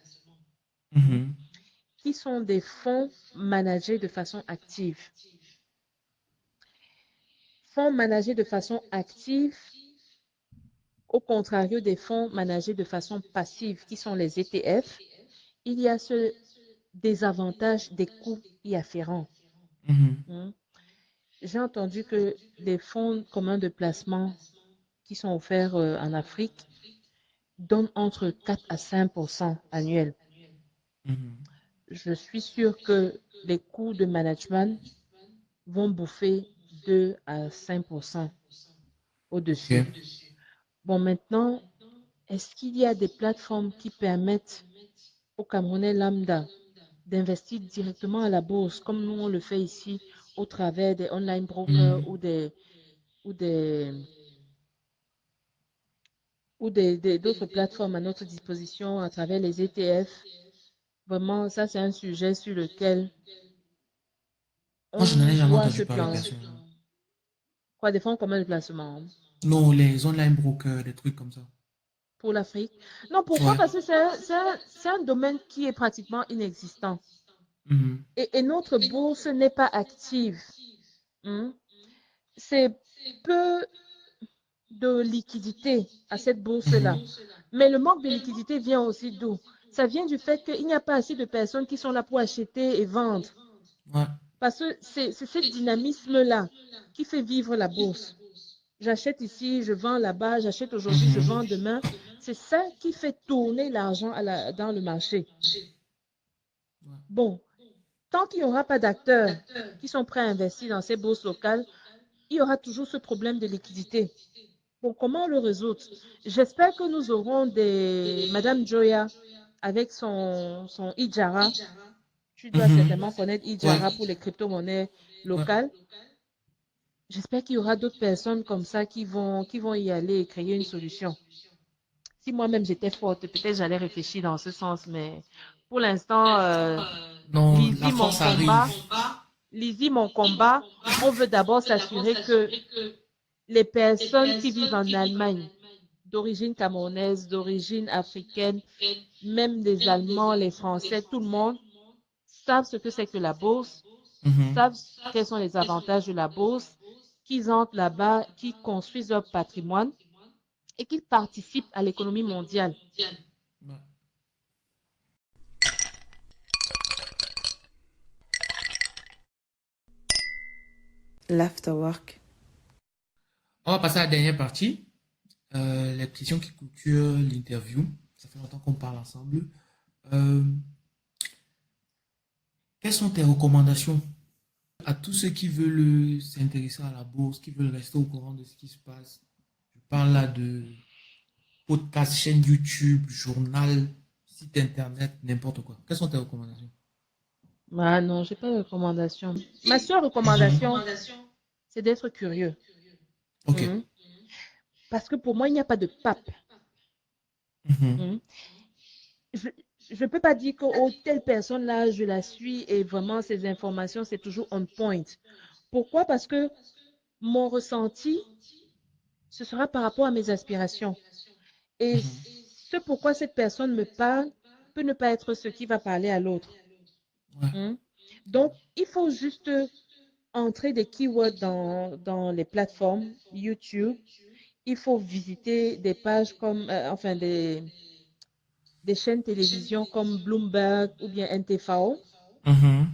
Speaker 3: hein,
Speaker 2: Mhm.
Speaker 3: qui sont des fonds managés de façon active. Fonds managés de façon active, au contrario des fonds managés de façon passive, qui sont les ETF, il y a ce désavantage des coûts y afférents.
Speaker 2: Mhm.
Speaker 3: Hein. J'ai entendu que les fonds communs de placement qui sont offerts en Afrique donnent entre 4 à 5% annuels.
Speaker 2: Mhm.
Speaker 3: Je suis sûre que les coûts de management vont bouffer 2 à 5%
Speaker 2: Ok.
Speaker 3: au-dessus. Bon, maintenant, est-ce qu'il y a des plateformes qui permettent aux Camerounais lambda d'investir directement à la bourse, comme nous on le fait ici, au travers des online brokers
Speaker 2: Mhm.
Speaker 3: ou des ou d'autres plateformes à notre disposition à travers les ETF. Vraiment, ça, c'est un sujet sur lequel
Speaker 2: Moi, je n'en ai
Speaker 3: on
Speaker 2: jamais
Speaker 3: doit
Speaker 2: entendu
Speaker 3: se
Speaker 2: parler
Speaker 3: plan.
Speaker 2: personnellement.
Speaker 3: Quoi, des fonds communs de placement
Speaker 2: Non, les online brokers, des trucs comme ça.
Speaker 3: pour l'Afrique? Non, pourquoi?
Speaker 2: Ouais.
Speaker 3: Parce que c'est un domaine qui est pratiquement inexistant.
Speaker 2: Mhm.
Speaker 3: Et notre bourse n'est pas active. Hmm. C'est peu de liquidité à cette bourse-là.
Speaker 2: Mhm.
Speaker 3: Mais le manque de liquidité vient aussi d'où? Ça vient du fait qu'il n'y a pas assez de personnes qui sont là pour acheter et vendre.
Speaker 2: Ouais.
Speaker 3: Parce que c'est ce dynamisme-là qui fait vivre la bourse. J'achète ici, je vends là-bas, j'achète aujourd'hui, je vends
Speaker 2: Mhm.
Speaker 3: demain. C'est ça qui fait tourner l'argent dans le marché.
Speaker 2: Ouais.
Speaker 3: Bon, tant qu'il n'y aura pas d'acteurs qui sont prêts à investir dans ces bourses locales, il y aura toujours ce problème de liquidité. Bon, comment le résoudre? J'espère que nous aurons des Madame Joya avec son Ijara. Tu dois
Speaker 2: Mhm.
Speaker 3: certainement connaître
Speaker 2: Ouais.
Speaker 3: Ijara pour les crypto-monnaies
Speaker 2: Ouais.
Speaker 3: locales. J'espère qu'il y aura d'autres personnes comme ça qui vont y aller et créer une solution. Si moi-même j'étais forte, peut-être j'allais réfléchir dans ce sens, mais pour l'instant,
Speaker 2: Non, la
Speaker 3: Lizzie, mon
Speaker 2: force arrive.
Speaker 3: combat, Lizzie, mon combat, on veut d'abord s'assurer que les personnes qui vivent en Allemagne, d'origine camerounaise, d'origine africaine, même les Allemands, les Français, tout le monde, savent ce que c'est que la bourse,
Speaker 2: Mhm.
Speaker 3: savent quels sont les avantages de la bourse, qu'ils entrent là-bas, qu'ils construisent leur patrimoine et qu'ils participent à l'économie mondiale.
Speaker 2: Ouais.
Speaker 4: L'afterwork.
Speaker 2: On va passer à la dernière partie. Les questions qui clôturent l'interview. Ça fait longtemps qu'on parle ensemble. Euh, Quelles sont tes recommandations à tous ceux qui veulent s'intéresser à la bourse, qui veulent rester au courant de ce qui se passe? Je parle là de podcast, chaîne YouTube, journal, site internet, n'importe quoi. Quelles sont tes recommandations?
Speaker 3: Ah non, j'ai pas de recommandation. Ma seule
Speaker 2: Mhm.
Speaker 3: recommandation, c'est d'être curieux.
Speaker 2: Ok.
Speaker 3: Mhm. Parce que pour moi, il n'y a pas de pape.
Speaker 2: Mhm.
Speaker 3: Mhm. Je ne peux pas dire que oh, telle personne-là, je la suis et vraiment, ces informations, c'est toujours on point. Pourquoi? Parce que mon ressenti, ce sera par rapport à mes aspirations. Et
Speaker 2: Mhm.
Speaker 3: ce pourquoi cette personne me parle peut ne pas être ce qui va parler à l'autre.
Speaker 2: Ouais.
Speaker 3: Mhm. Donc, il faut juste entrer des keywords dans les plateformes YouTube. Il faut visiter des pages comme, enfin, des chaînes télévision comme Bloomberg ou bien NTV.
Speaker 2: Mhm.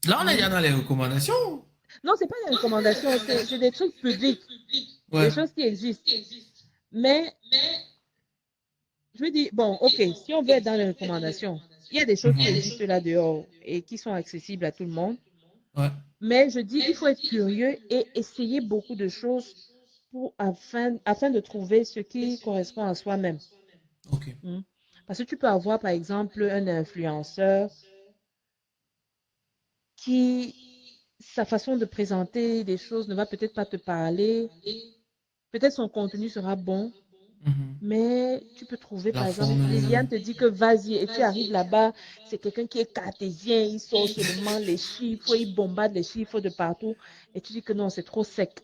Speaker 2: Là, on est
Speaker 3: Hmm.
Speaker 2: déjà dans les recommandations.
Speaker 3: Non, ce n'est pas des recommandations, c'est des trucs publics, des
Speaker 2: Ouais.
Speaker 3: choses qui existent. Mais je me dis, bon, ok, si on veut être dans les recommandations, il y a des choses qui
Speaker 2: Mhm.
Speaker 3: existent là dehors et qui sont accessibles à tout le monde.
Speaker 2: Ouais.
Speaker 3: Mais je dis, il faut être curieux et essayer beaucoup de choses afin de trouver ce qui correspond à soi-même.
Speaker 2: Ok.
Speaker 3: Hmm. Parce que tu peux avoir, par exemple, un influenceur qui, sa façon de présenter des choses ne va peut-être pas te parler. Peut-être son contenu sera bon,
Speaker 2: Mhm.
Speaker 3: mais tu peux trouver,
Speaker 2: La
Speaker 3: par exemple,
Speaker 2: forme.
Speaker 3: Liliane te dit que vas-y, et tu arrives là-bas, c'est quelqu'un qui est cartésien, il sort seulement les chiffres, il bombarde les chiffres de partout, et tu dis que non, c'est trop sec.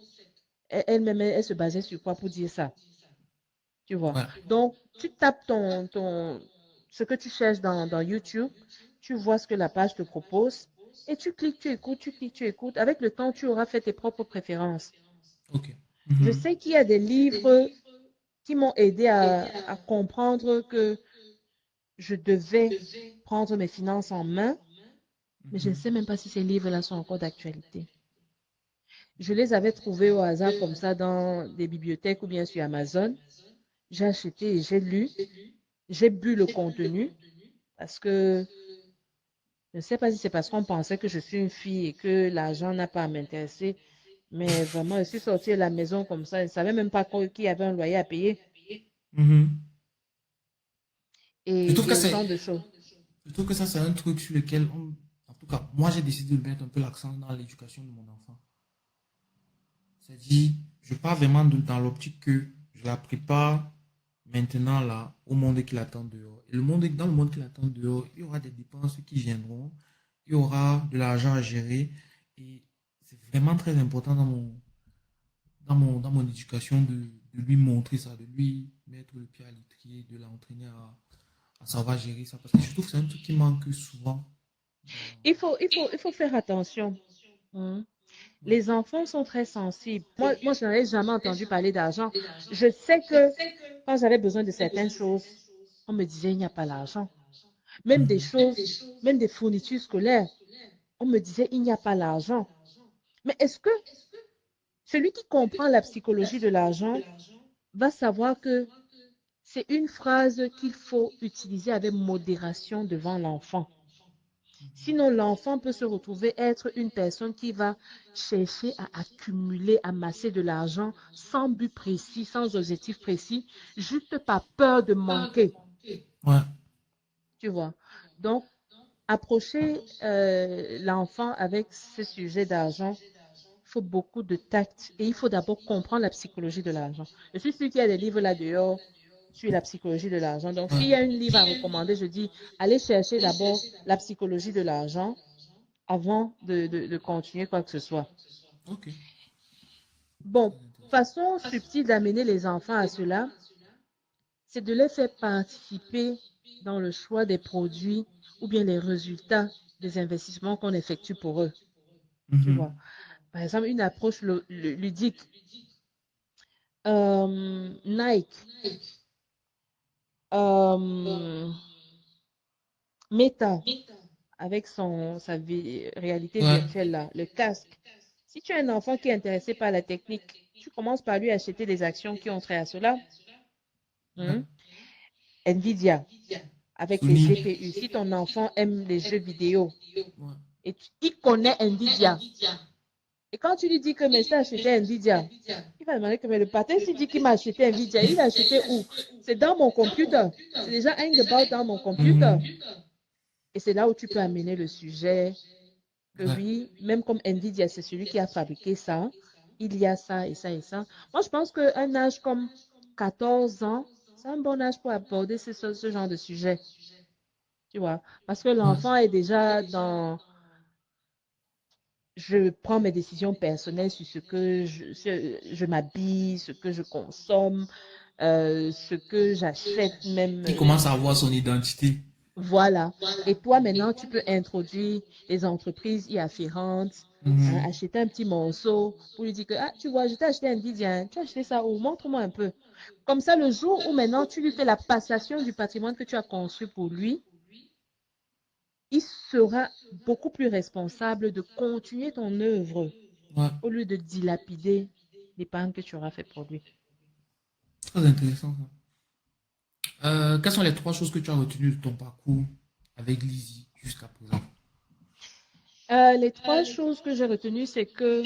Speaker 3: Elle-même, elle se basait sur quoi pour dire ça, tu vois.
Speaker 2: Ouais.
Speaker 3: Donc, tu tapes ce que tu cherches dans YouTube, tu vois ce que la page te propose, et tu cliques, tu écoutes, tu cliques, tu écoutes. Avec le temps, tu auras fait tes propres préférences.
Speaker 2: Ok.
Speaker 3: Je
Speaker 2: Mhm.
Speaker 3: sais qu'il y a des livres qui m'ont aidé à comprendre que je devais prendre mes finances en main, mais je ne
Speaker 2: Mhm.
Speaker 3: sais même pas si ces livres-là sont encore d'actualité. Je les avais trouvés au hasard comme ça dans des bibliothèques ou bien sur Amazon. J'ai acheté et j'ai lu. J'ai bu le contenu parce que je ne sais pas si c'est parce qu'on pensait que je suis une fille et que l'argent n'a pas à m'intéresser, mais vraiment, je suis sortie de la maison comme ça. Je ne savais même pas qu'il y avait un loyer à payer
Speaker 2: Mhm. Je trouve que
Speaker 3: et
Speaker 2: c'est,
Speaker 3: autant de choses.
Speaker 2: je trouve que ça, c'est un truc sur lequel, en tout cas, moi, j'ai décidé de mettre un peu l'accent dans l'éducation de mon enfant. C'est-à-dire, je pars vraiment dans l'optique que je la prépare maintenant là, au monde qui l'attend dehors. Et dans le monde qui l'attend dehors, il y aura des dépenses qui viendront, il y aura de l'argent à gérer. Et c'est vraiment très important dans mon éducation de lui montrer ça, de lui mettre le pied à l'étrier, de l'entraîner à savoir gérer ça. Parce que je trouve que c'est un truc qui manque souvent.
Speaker 3: Il faut faire attention. Hein.
Speaker 2: Ouais.
Speaker 3: Les enfants sont très sensibles. Moi, je n'avais jamais entendu parler d'argent. Je sais que quand j'avais besoin de certaines choses, on me disait il n'y a pas l'argent. Même des
Speaker 2: Mhm.
Speaker 3: choses, même des fournitures scolaires, on me disait il n'y a pas l'argent. Mais est-ce que celui qui comprend la psychologie de l'argent va savoir que c'est une phrase qu'il faut utiliser avec modération devant l'enfant. Sinon, l'enfant peut se retrouver être une personne qui va chercher à accumuler, amasser de l'argent sans but précis, sans objectif précis, juste par peur de manquer,
Speaker 2: Ouais.
Speaker 3: tu vois. Donc, approcher l'enfant avec ce sujet d'argent, il faut beaucoup de tact et il faut d'abord comprendre la psychologie de l'argent. Je suis sûre qu'il y a des livres là-dehors sur la psychologie de l'argent. Donc, s'il y a un livre à recommander, je dis, allez chercher d'abord la psychologie de l'argent avant de continuer quoi que ce soit.
Speaker 2: Ok.
Speaker 3: Bon,
Speaker 2: Très intéressant.
Speaker 3: façon subtile d'amener les enfants à cela, c'est de les faire participer dans le choix des produits ou bien les résultats des investissements qu'on effectue pour eux. Tu
Speaker 2: Mhm.
Speaker 3: vois. Par exemple, une approche ludique. Nike, euh, Meta, avec sa réalité
Speaker 2: Ouais.
Speaker 3: virtuelle, là, le casque. Si tu as un enfant qui est intéressé par la technique, tu commences par lui acheter des actions qui ont trait à cela.
Speaker 2: Ouais.
Speaker 3: Hein. Nvidia, avec les
Speaker 2: Sony.
Speaker 3: GPU. Si ton enfant aime les jeux vidéo
Speaker 2: Ouais.
Speaker 3: et il connaît Nvidia, et quand tu lui dis que mais je t'ai acheté Nvidia, il va demander que mais le patin s'il dit qu'il m'a acheté Nvidia, il a acheté où? C'est dans mon computer. C'est déjà about dans mon computer.
Speaker 2: Mhm.
Speaker 3: Et c'est là où tu peux amener le sujet que
Speaker 2: Ouais.
Speaker 3: oui, même comme Nvidia, c'est celui qui a fabriqué ça, il y a ça et ça et ça. Moi, je pense qu'un âge comme 14 ans, c'est un bon âge pour aborder ce genre de sujet, tu vois. Parce que
Speaker 2: Ouais.
Speaker 3: l'enfant est déjà dans je prends mes décisions personnelles sur je m'habille, ce que je consomme, ce que j'achète même.
Speaker 2: Il commence à avoir son identité.
Speaker 3: Voilà. Et toi, maintenant, tu peux introduire les entreprises y afférentes, hein,
Speaker 2: Mhm.
Speaker 3: acheter un petit morceau pour lui dire que, ah, tu vois, je t'ai acheté un Nvidia, hein, tu as acheté ça où? Montre-moi un peu. Comme ça, le jour où maintenant tu lui fais la passation du patrimoine que tu as construit pour lui, il sera beaucoup plus responsable de continuer ton œuvre
Speaker 2: Ouais.
Speaker 3: au lieu de dilapider l'épargne que tu auras fait pour lui.
Speaker 2: Très intéressant ça. Quelles sont les trois choses que tu as retenues de ton parcours avec Lizzie jusqu'à présent?
Speaker 3: Les trois choses que j'ai retenues, c'est que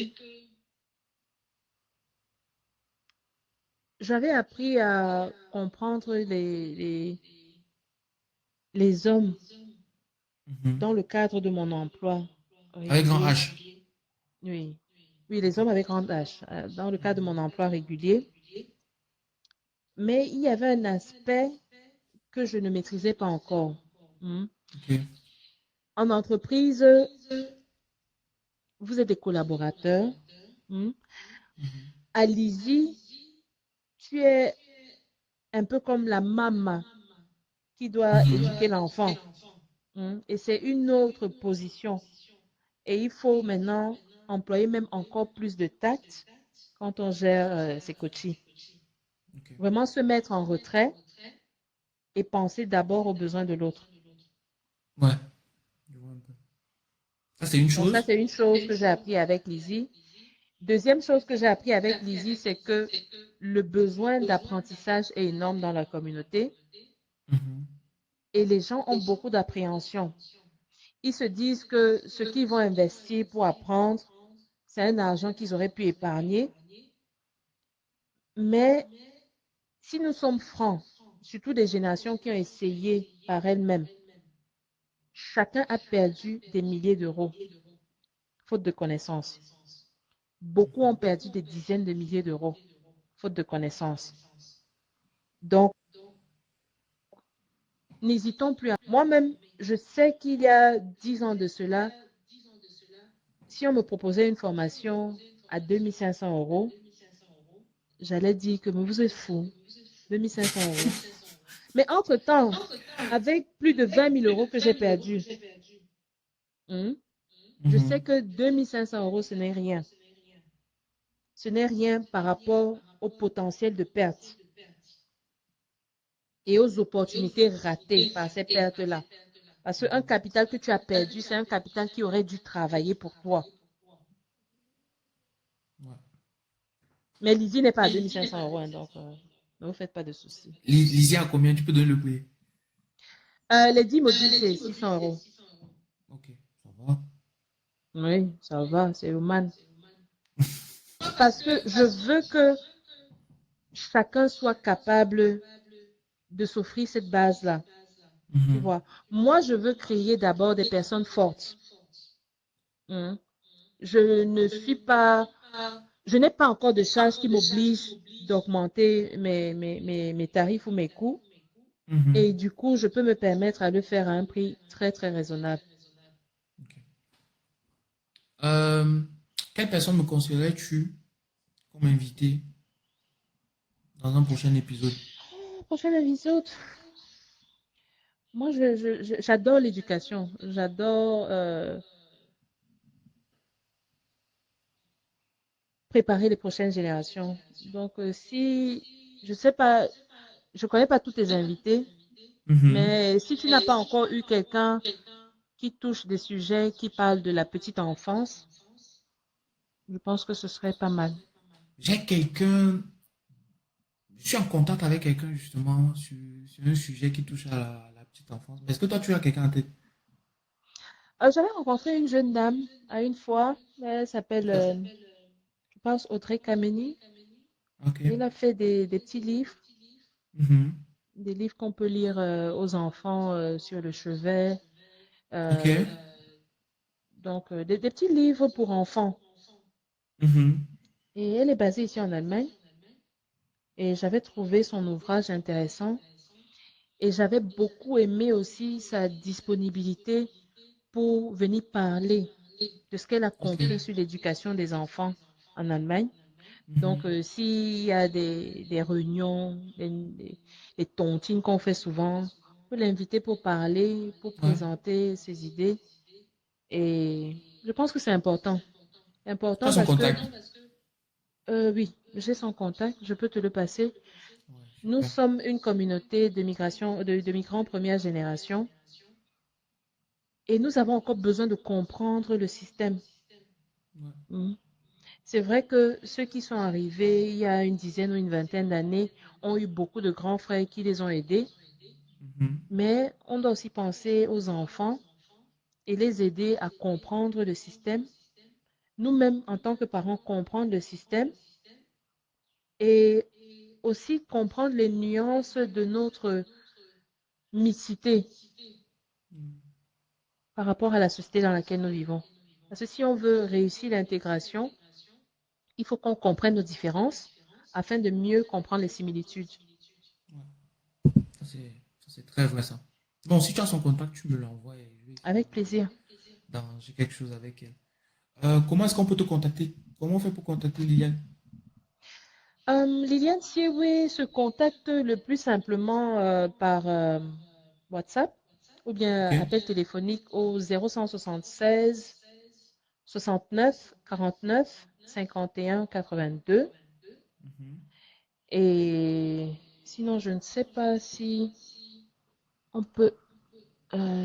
Speaker 3: j'avais appris à comprendre les hommes
Speaker 2: Mhm.
Speaker 3: dans le cadre de mon emploi
Speaker 2: Avec grand
Speaker 3: régulier.
Speaker 2: H.
Speaker 3: Oui, oui, les
Speaker 2: Ok.
Speaker 3: hommes avec grand H, dans le cadre de mon emploi régulier. Mais il y avait un aspect que je ne maîtrisais pas encore. Hmm.
Speaker 2: Ok.
Speaker 3: En entreprise, vous êtes des collaborateurs. Hmm.
Speaker 2: Mhm.
Speaker 3: À l'ISI, tu es un peu comme la maman qui doit
Speaker 2: Mhm.
Speaker 3: éduquer l'enfant. Et c'est une autre position. Et il faut maintenant employer même encore plus de tact quand on gère ses coachings.
Speaker 2: Ok.
Speaker 3: Vraiment se mettre en retrait et penser d'abord aux besoins de l'autre.
Speaker 2: Ouais. Je vois un peu. Ça, c'est une
Speaker 3: Donc ça,
Speaker 2: chose.
Speaker 3: c'est une chose que j'ai appris avec Lizzie. Deuxième chose que j'ai appris avec Lizzie, c'est que le besoin d'apprentissage est énorme dans la communauté
Speaker 2: Mhm.
Speaker 3: et les gens ont beaucoup d'appréhension. Ils se disent que ce qu'ils vont investir pour apprendre, c'est un argent qu'ils auraient pu épargner. Mais si nous sommes francs, surtout des générations qui ont essayé par elles-mêmes, chacun a perdu des milliers d'euros, faute de connaissances. Beaucoup ont perdu des dizaines de milliers d'euros, faute de connaissances. Donc, n'hésitons plus. Moi-même, je sais qu'il y a 10 ans de cela, si on me proposait une formation à 2500 euros, j'allais dire que mais vous êtes fou. 2500 euros. Mais entre-temps, avec plus de 20 000 euros que j'ai perdus, je sais
Speaker 2: Mhm.
Speaker 3: que 2500 euros, ce n'est rien. Ce n'est rien par rapport au potentiel de perte et aux opportunités ratées par ces pertes-là. Parce qu'un capital que tu as perdu, c'est un capital qui aurait dû travailler pour toi.
Speaker 2: Ouais.
Speaker 3: Mais Lizzie n'est pas à 2500 euros, hein, donc ne vous faites pas de soucis.
Speaker 2: Lizzie, à combien tu peux donner le prix?
Speaker 3: Les 10 modules, c'est 600 euros.
Speaker 2: Ok, ça va.
Speaker 3: Oui, ça va, c'est humain. Parce que je veux que chacun soit capable de s'offrir cette base-là. Tu
Speaker 2: Mhm.
Speaker 3: vois, moi, je veux créer d'abord des personnes fortes. Hein. Je ne suis pas, je n'ai pas encore de charge qui m'oblige d'augmenter mes tarifs ou mes coûts.
Speaker 2: Mhm.
Speaker 3: Et du coup, je peux me permettre à le faire à un prix très, très raisonnable.
Speaker 2: Ok. Euh, Quelle personne me conseillerais-tu comme invité dans un prochain épisode?
Speaker 3: Prochain épisode, moi, j'adore l'éducation. J'adore préparer les prochaines générations. Donc, si, je sais pas, je connais pas tous tes invités,
Speaker 2: Mhm.
Speaker 3: mais si tu n'as pas encore eu quelqu'un qui touche des sujets qui parlent de la petite enfance, je pense que ce serait pas mal.
Speaker 2: J'ai quelqu'un, je suis en contact avec quelqu'un justement sur un sujet qui touche à la petite enfance. Est-ce que toi tu as quelqu'un en tête?
Speaker 3: J'avais rencontré une jeune dame à une fois. Elle s'appelle, je pense, Audrey Kameni.
Speaker 2: Ok.
Speaker 3: Elle a fait des petits livres,
Speaker 2: Mhm.
Speaker 3: des livres qu'on peut lire aux enfants sur le chevet.
Speaker 2: Ok.
Speaker 3: Euh, donc, des petits livres pour enfants.
Speaker 2: Mhm.
Speaker 3: Et elle est basée ici en Allemagne. Et j'avais trouvé son ouvrage intéressant. Et j'avais beaucoup aimé aussi sa disponibilité pour venir parler de ce qu'elle a
Speaker 2: Ok.
Speaker 3: compris sur l'éducation des enfants en Allemagne. Donc,
Speaker 2: Mhm.
Speaker 3: s'il y a des réunions, des tontines qu'on fait souvent, on peut l'inviter pour parler, pour
Speaker 2: Ouais.
Speaker 3: présenter ses idées. Et je pense que c'est important.
Speaker 2: Tu as
Speaker 3: Important
Speaker 2: son
Speaker 3: parce que,
Speaker 2: contact?
Speaker 3: oui, j'ai son contact, je peux te le passer.
Speaker 2: Ouais,
Speaker 3: Nous
Speaker 2: super.
Speaker 3: sommes une communauté de migration, de migrants première génération et nous avons encore besoin de comprendre le système.
Speaker 2: Ouais.
Speaker 3: Mm. C'est vrai que ceux qui sont arrivés il y a une dizaine ou une vingtaine d'années ont eu beaucoup de grands frères qui les ont aidés,
Speaker 2: Mhm.
Speaker 3: mais on doit aussi penser aux enfants et les aider à comprendre le système. Nous-mêmes, en tant que parents, comprendre le système et aussi comprendre les nuances de notre mixité
Speaker 2: Mhm.
Speaker 3: par rapport à la société dans laquelle nous vivons. Parce que si on veut réussir l'intégration, il faut qu'on comprenne nos différences afin de mieux comprendre les similitudes.
Speaker 2: Ouais. Ça, c'est très vrai ça. Bon, si tu as son contact, tu me l'envoies et je vais essayer
Speaker 3: Avec plaisir.
Speaker 2: d'arranger quelque chose avec elle. Comment est-ce qu'on peut te contacter? Comment on fait pour contacter Liliane?
Speaker 3: Liliane Siwe se contacte le plus simplement par WhatsApp ou bien
Speaker 2: Ok.
Speaker 3: appel téléphonique au 0176 69 49 51 82.
Speaker 2: Mhm.
Speaker 3: Et sinon, je ne sais pas si on peut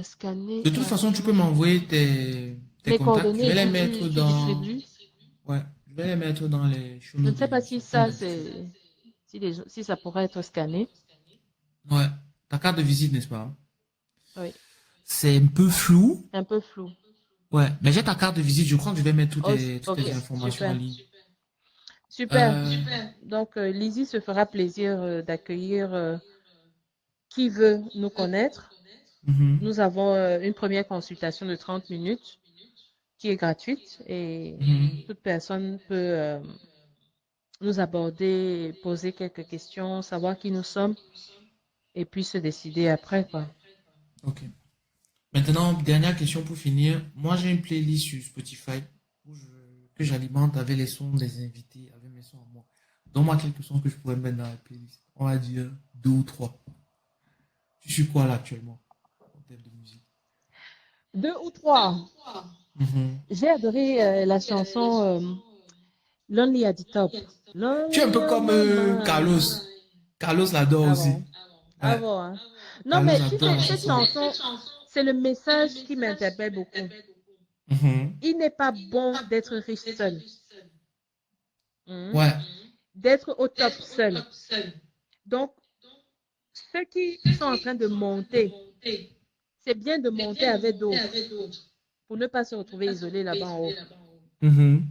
Speaker 3: scanner.
Speaker 2: De toute façon, tu peux
Speaker 3: Excusez-moi,
Speaker 2: m'envoyer tes
Speaker 3: mes
Speaker 2: contacts. Je
Speaker 3: coordonnées
Speaker 2: vais
Speaker 3: et
Speaker 2: les
Speaker 3: puis
Speaker 2: mettre
Speaker 3: tu
Speaker 2: dans.
Speaker 3: distribues.
Speaker 2: Ouais, je vais les mettre dans les show
Speaker 3: Je ne
Speaker 2: notes de
Speaker 3: sais pas si
Speaker 2: l'émission, comme
Speaker 3: ça,
Speaker 2: d'habitude.
Speaker 3: si ça pourrait être scanné.
Speaker 2: Ouais. Ta carte de visite, n'est-ce pas?
Speaker 3: Oui,
Speaker 2: C'est un peu flou.
Speaker 3: un peu flou.
Speaker 2: Ouais, mais j'ai ta carte de visite. Je crois que je vais mettre
Speaker 3: Oh,
Speaker 2: toutes
Speaker 3: ok,
Speaker 2: tes informations en
Speaker 3: super.
Speaker 2: ligne.
Speaker 3: Super.
Speaker 2: Euh,
Speaker 3: Donc, Lizzie se fera plaisir d'accueillir qui veut nous connaître.
Speaker 2: mhm,
Speaker 3: Nous avons une première consultation de 30 minutes qui est gratuite et
Speaker 2: mhm.
Speaker 3: toute personne peut nous aborder, poser quelques questions, savoir qui nous sommes et puis se décider après, quoi.
Speaker 2: Ok. Maintenant, dernière question pour finir. Moi, j'ai une playlist sur Spotify que j'alimente avec les sons des invités, avec mes sons à moi. Donne-moi quelques sons que je pourrais mettre dans la playlist. On va dire deux ou trois. Tu suis quoi là actuellement en termes de musique?
Speaker 3: Deux ou trois.
Speaker 2: Mhm.
Speaker 3: J'ai adoré la chanson Lonely at the Top.
Speaker 2: Tu es un peu
Speaker 3: Lonely on
Speaker 2: comme
Speaker 3: my mind.
Speaker 2: Carlos. Carlos l'adore
Speaker 3: Ah
Speaker 2: aussi.
Speaker 3: bon? Ah
Speaker 2: Ouais.
Speaker 3: bon, hein? Non,
Speaker 2: Carlos
Speaker 3: mais tu
Speaker 2: adore
Speaker 3: sais,
Speaker 2: la
Speaker 3: cette
Speaker 2: chanson.
Speaker 3: chanson, c'est le message qui m'interpelle beaucoup.
Speaker 2: Mhm.
Speaker 3: Il n'est pas bon d'être riche seul, hein,
Speaker 2: Ouais.
Speaker 3: d'être au top seul. Donc, ceux qui sont en train de monter, c'est bien de monter avec d'autres pour ne pas se retrouver isolé là-bas en haut.
Speaker 2: Mhm.